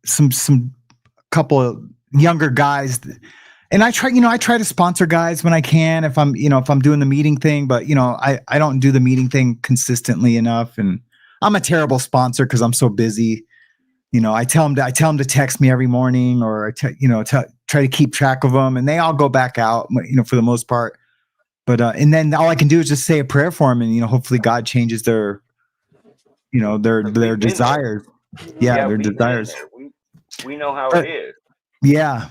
some couple of younger guys. And I try to sponsor guys when I can if I'm doing the meeting thing, but I don't do the meeting thing consistently enough, and I'm a terrible sponsor because I'm so busy. I tell them to text me every morning, or try to keep track of them, and they all go back out, for the most part. But and then all I can do is just say a prayer for them, and hopefully God changes their their desires. Yeah, their desires. We know how it is. Yeah.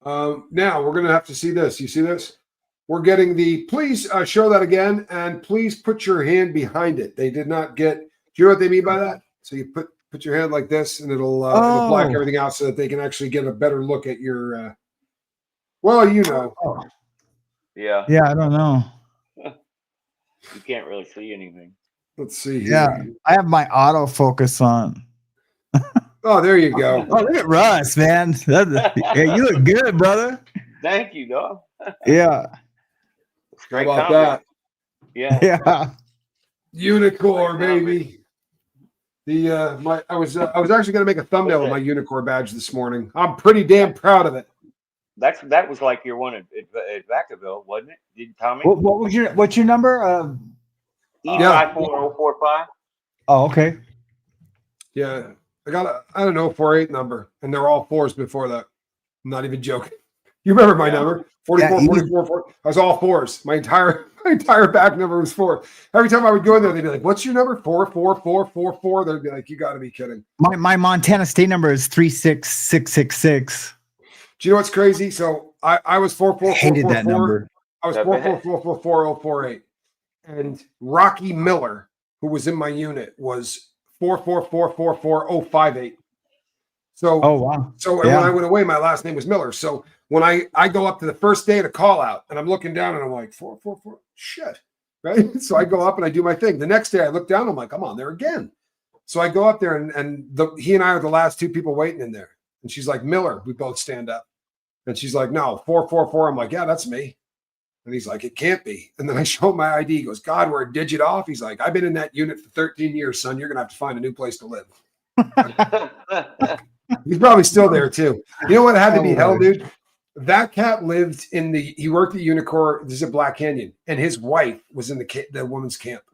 Now we're gonna have to see this. You see this? We're getting please show that again, and please put your hand behind it. They did not get. Do you know what they mean by that? So you put your hand like this, and it'll black everything out so that they can actually get a better look at your. Yeah. Yeah, I don't know. You can't really see anything. Let's see here. Yeah, I have my autofocus on. Oh, there you go. Oh, look at Russ, man. You look good, brother. Thank you, dog. Yeah. How about that? Yeah. Unicorn, baby. I was actually going to make a thumbnail of my unicorn badge this morning. I'm pretty damn proud of it. That was like your one at Vacaville, wasn't it? Did you tell me? What's your number? E54045. Oh, okay. Yeah, I don't know, 48 number, and they're all fours before that. I'm not even joking. You remember my number? 44, 44, 4. I was all fours. My entire back number was 4. Every time I would go in there, they'd be like, "What's your number?" 44444. They'd be like, "You got to be kidding." My Montana state number is 36666. Do you know what's crazy? So I was 44444. Hated that number. I was 444444048, and Rocky Miller, who was in my unit, was 444444058. So, oh wow. So when I went away, my last name was Miller. So when I go up to the first day to call out, and I'm looking down, and I'm like 444, shit, right? So I go up and I do my thing. The next day I look down, I'm like, I'm on there again. So I go up there, and he and I are the last 2 people waiting in there. And she's like, Miller. We both stand up, and she's like, no, 444. I'm like, yeah, that's me. And he's like, it can't be. And then I show him my ID. He goes, God, we're a digit off. He's like, I've been in that unit for 13 years, son. You're gonna have to find a new place to live. He's probably still there too. You know what had to be hell, dude? That cat lived he worked at Unicor. This is at Black Canyon, and his wife was in the women's camp.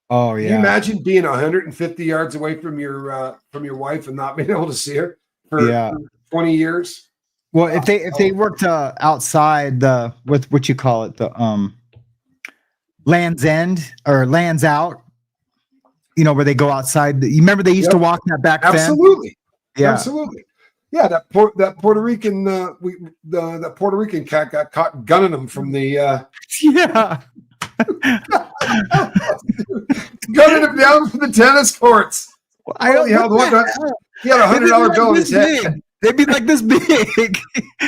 Oh yeah. Can you imagine being 150 yards away from your wife and not being able to see her for 20 years? Well, if they worked outside with what you call it, the Land's End or Land's Out, where they go outside. You remember they used to walk in that back fence? Absolutely. Yeah. Absolutely. Yeah, that Puerto Rican that Puerto Rican cat got caught gunning him from the gunning him down from the tennis courts. He had a $100 bill in his head. They'd be like this big.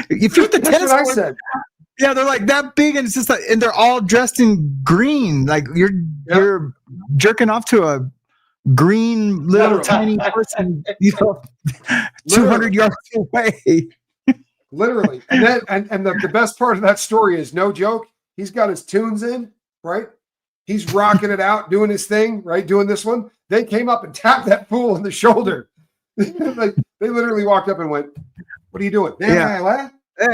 If you're at the tennis court, said. Yeah, they're like that big, and it's just like, and they're all dressed in green. Like you're jerking off to a green little tiny person, 200 yards away. Literally. And then and the best part of that story is, no joke, he's got his tunes in, right? He's rocking it out, doing his thing, right? Doing this one. They came up and tapped that fool on the shoulder. Like they literally walked up and went, "What are you doing?" Yeah. Is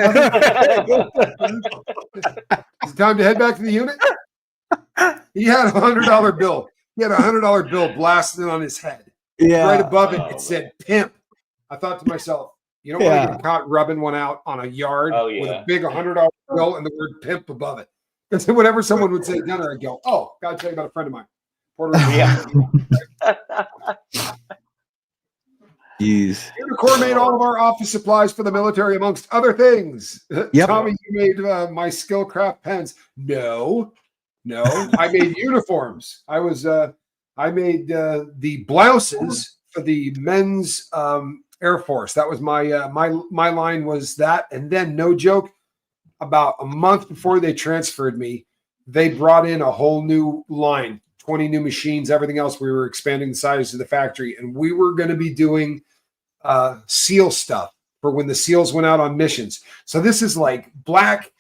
it time to head back to the unit? He had a $100 bill. He had a $100 bill blasted on his head. Yeah. Right above it, it said "pimp." I thought to myself, you don't want to get caught rubbing one out on a yard with a big $100 bill and the word "pimp" above it. Because whenever someone would say dinner, I'd go, "Oh, gotta tell you about a friend of mine." Puerto Rico. Unicor made all of our office supplies for the military, amongst other things. Yep. Tommy, you made my Skillcraft pens. No, I made uniforms. I made the blouses for the men's Air Force. That was my line was that. And then, no joke, about a month before they transferred me, they brought in a whole new line, 20 new machines, everything else. We were expanding the size of the factory, and we were going to be doing SEAL stuff for when the SEALs went out on missions. So this is like black,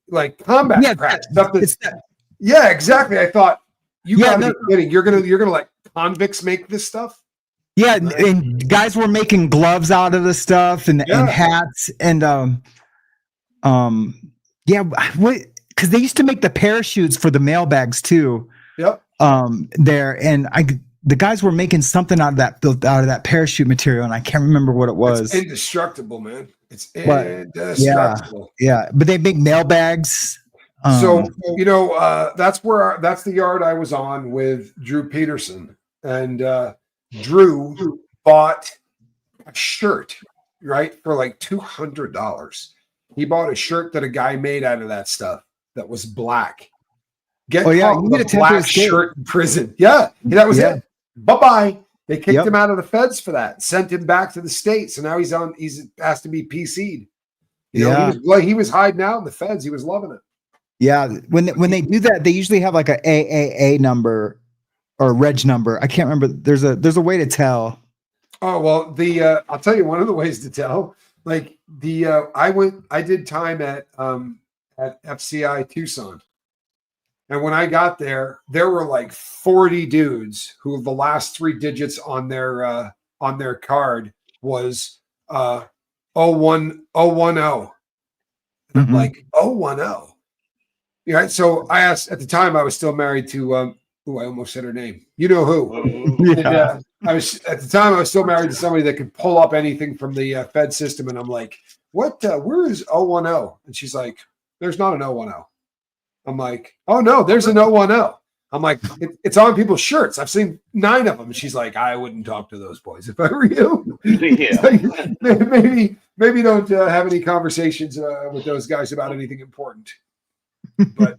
like combat practice stuff. Yeah, exactly. I thought you gotta be kidding. You're gonna let convicts make this stuff. Yeah, and guys were making gloves out of the stuff and hats and because they used to make the parachutes for the mailbags too. Yep. There, and the guys were making something out of that parachute material, and I can't remember what it was. It's indestructible, man. It's But, indestructible. Yeah, but they make mailbags. So that's the yard I was on with Drew Peterson, and Drew bought a shirt, right, for like $200. He bought a shirt that a guy made out of that stuff that was black. You need a black shirt in prison. Yeah, that was it. Bye-bye. They kicked him out of the feds for that, sent him back to the States. So now he's has to be PC'd. He was hiding out in the feds. He was loving it. Yeah. When they do that, they usually have like a AAA number or a reg number. I can't remember. There's a way to tell. Oh, well, I'll tell you one of the ways to tell. Like I did time at FCI Tucson. And when I got there, there were like 40 dudes who the last 3 digits on their card was 010. And I'm like, 010. Yeah. So I asked, at the time I was still married to I almost said her name. You know who. Yeah. I was at the time I was still married to somebody that could pull up anything from the Fed system. And I'm like, what where is 010? And she's like, there's not an 010. I'm like, oh no, there's an 010. I'm like, it's on people's shirts. I've seen 9 of them. And she's like, I wouldn't talk to those boys if I were you. Yeah. Like, maybe don't have any conversations with those guys about anything important. But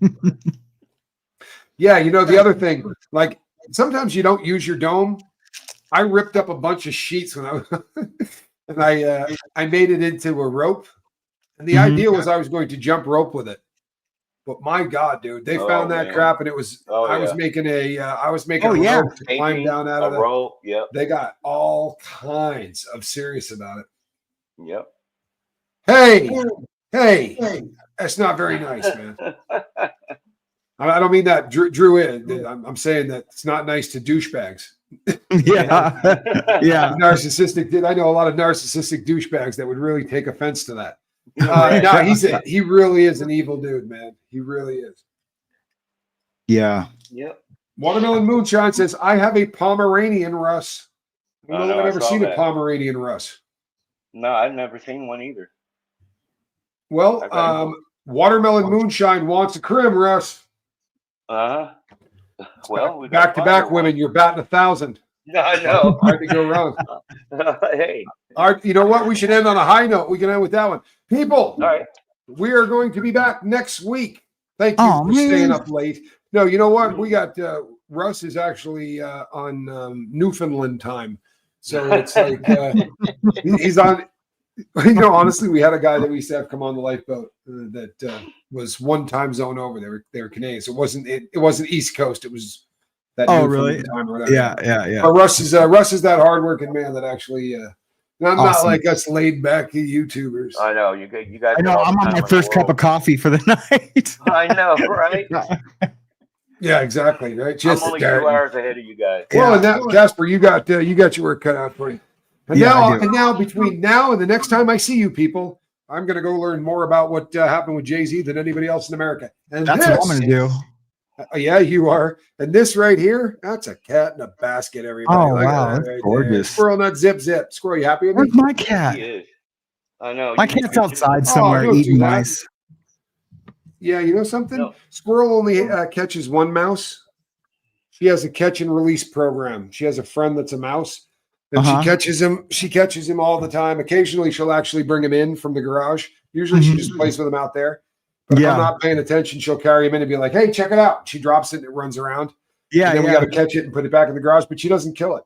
yeah, the other thing, like sometimes you don't use your dome. I ripped up a bunch of sheets when I was, and I made it into a rope. And the idea was I was going to jump rope with it. But my God, dude, they found that crap, and it was I was making a rope to climb down out of the rope. Yep. They got all kinds of serious about it. Yep. Hey, that's not very nice, man. I don't mean that Drew in. I'm saying that it's not nice to douchebags. Yeah. Narcissistic. I know a lot of narcissistic douchebags that would really take offense to that. No, he really is an evil dude, man. He really is. Yeah. Yep. Watermelon Moonshine says, I have a Pomeranian, Russ. I don't know if I've ever seen a Pomeranian, Russ. No, I've never seen one either. Well, Watermelon Moonshine wants a crib, Russ. Well, back-to-back women, you're batting 1,000. I know. Hard to go wrong. Hey. All right, you know what? We should end on a high note. We can end with that one. People, all right. We are going to be back next week. Thank you for staying up late. No, you know what? We got Russ is actually on Newfoundland time. So it's like he's on. Honestly, we had a guy that we used to have come on the lifeboat that was one time zone over. They were Canadian, so it wasn't East Coast. It was that. Oh, really? Time or whatever. Yeah. But Russ is that hardworking man that actually. Not like us laid back YouTubers. I know you guys. I know. I'm on my first cup of coffee for the night. I know, right? Yeah, exactly. Right. Just I'm only 2 hours ahead of you guys. Well, and that Casper, you got your work cut out for you. And now between now and the next time I see you people, I'm going to go learn more about what happened with Jay-Z than anybody else in America. And that's what I'm going to do. Yeah, you are. And this right here, that's a cat in a basket, everybody. Oh, wow. That's right, gorgeous. Squirrel nut zip. Squirrel, you happy with me? Where's my cat? I know. My cat's outside somewhere eating mice. Yeah, you know something? No. Squirrel only catches one mouse. She has a catch and release program. She has a friend that's a mouse. And she catches him. She catches him all the time. Occasionally, she'll actually bring him in from the garage. Usually, she just plays with him out there. But if I'm not paying attention, she'll carry him in and be like, hey, check it out. She drops it and it runs around. Yeah. And then we got to catch it and put it back in the garage, but she doesn't kill it.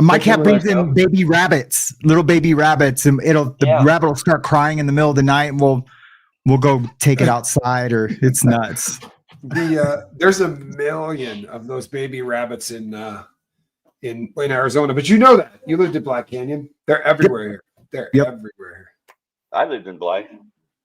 My cat brings in baby rabbits, little baby rabbits, and the rabbit will start crying in the middle of the night, and we'll go take it outside, or it's nuts. There's a million of those baby rabbits in Arizona, but you know that. You lived at Black Canyon. They're everywhere here. They're everywhere here. I lived in Black.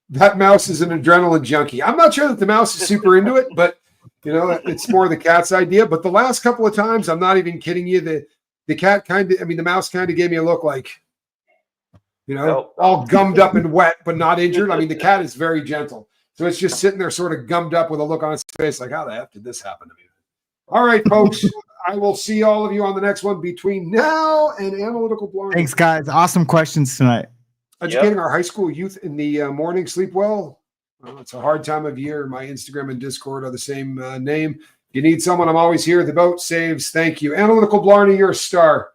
That mouse is an adrenaline junkie. I'm not sure that the mouse is super into it, but it's more the cat's idea. But the last couple of times, I'm not even kidding you, the cat the mouse kind of gave me a look like, all gummed up and wet, but not injured. I mean, the cat is very gentle. So it's just sitting there sort of gummed up with a look on its face like, how the F did this happen to me? All right, folks. I will see all of you on the next one between now and Analytical Blarney. Thanks, guys. Awesome questions tonight. Educating our high school youth in the morning. Sleep well. It's a hard time of year. My Instagram and Discord are the same name. If you need someone, I'm always here. The boat saves. Thank you. Analytical Blarney, you're a star.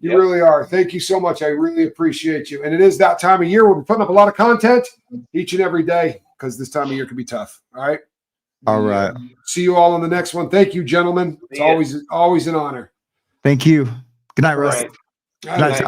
You really are. Thank you so much. I really appreciate you. And it is that time of year. We'll be putting up a lot of content each and every day because this time of year can be tough. All right. All right. See you all on the next one. Thank you, gentlemen. It's always an honor. Thank you. Good night, Russ. Right. Good night.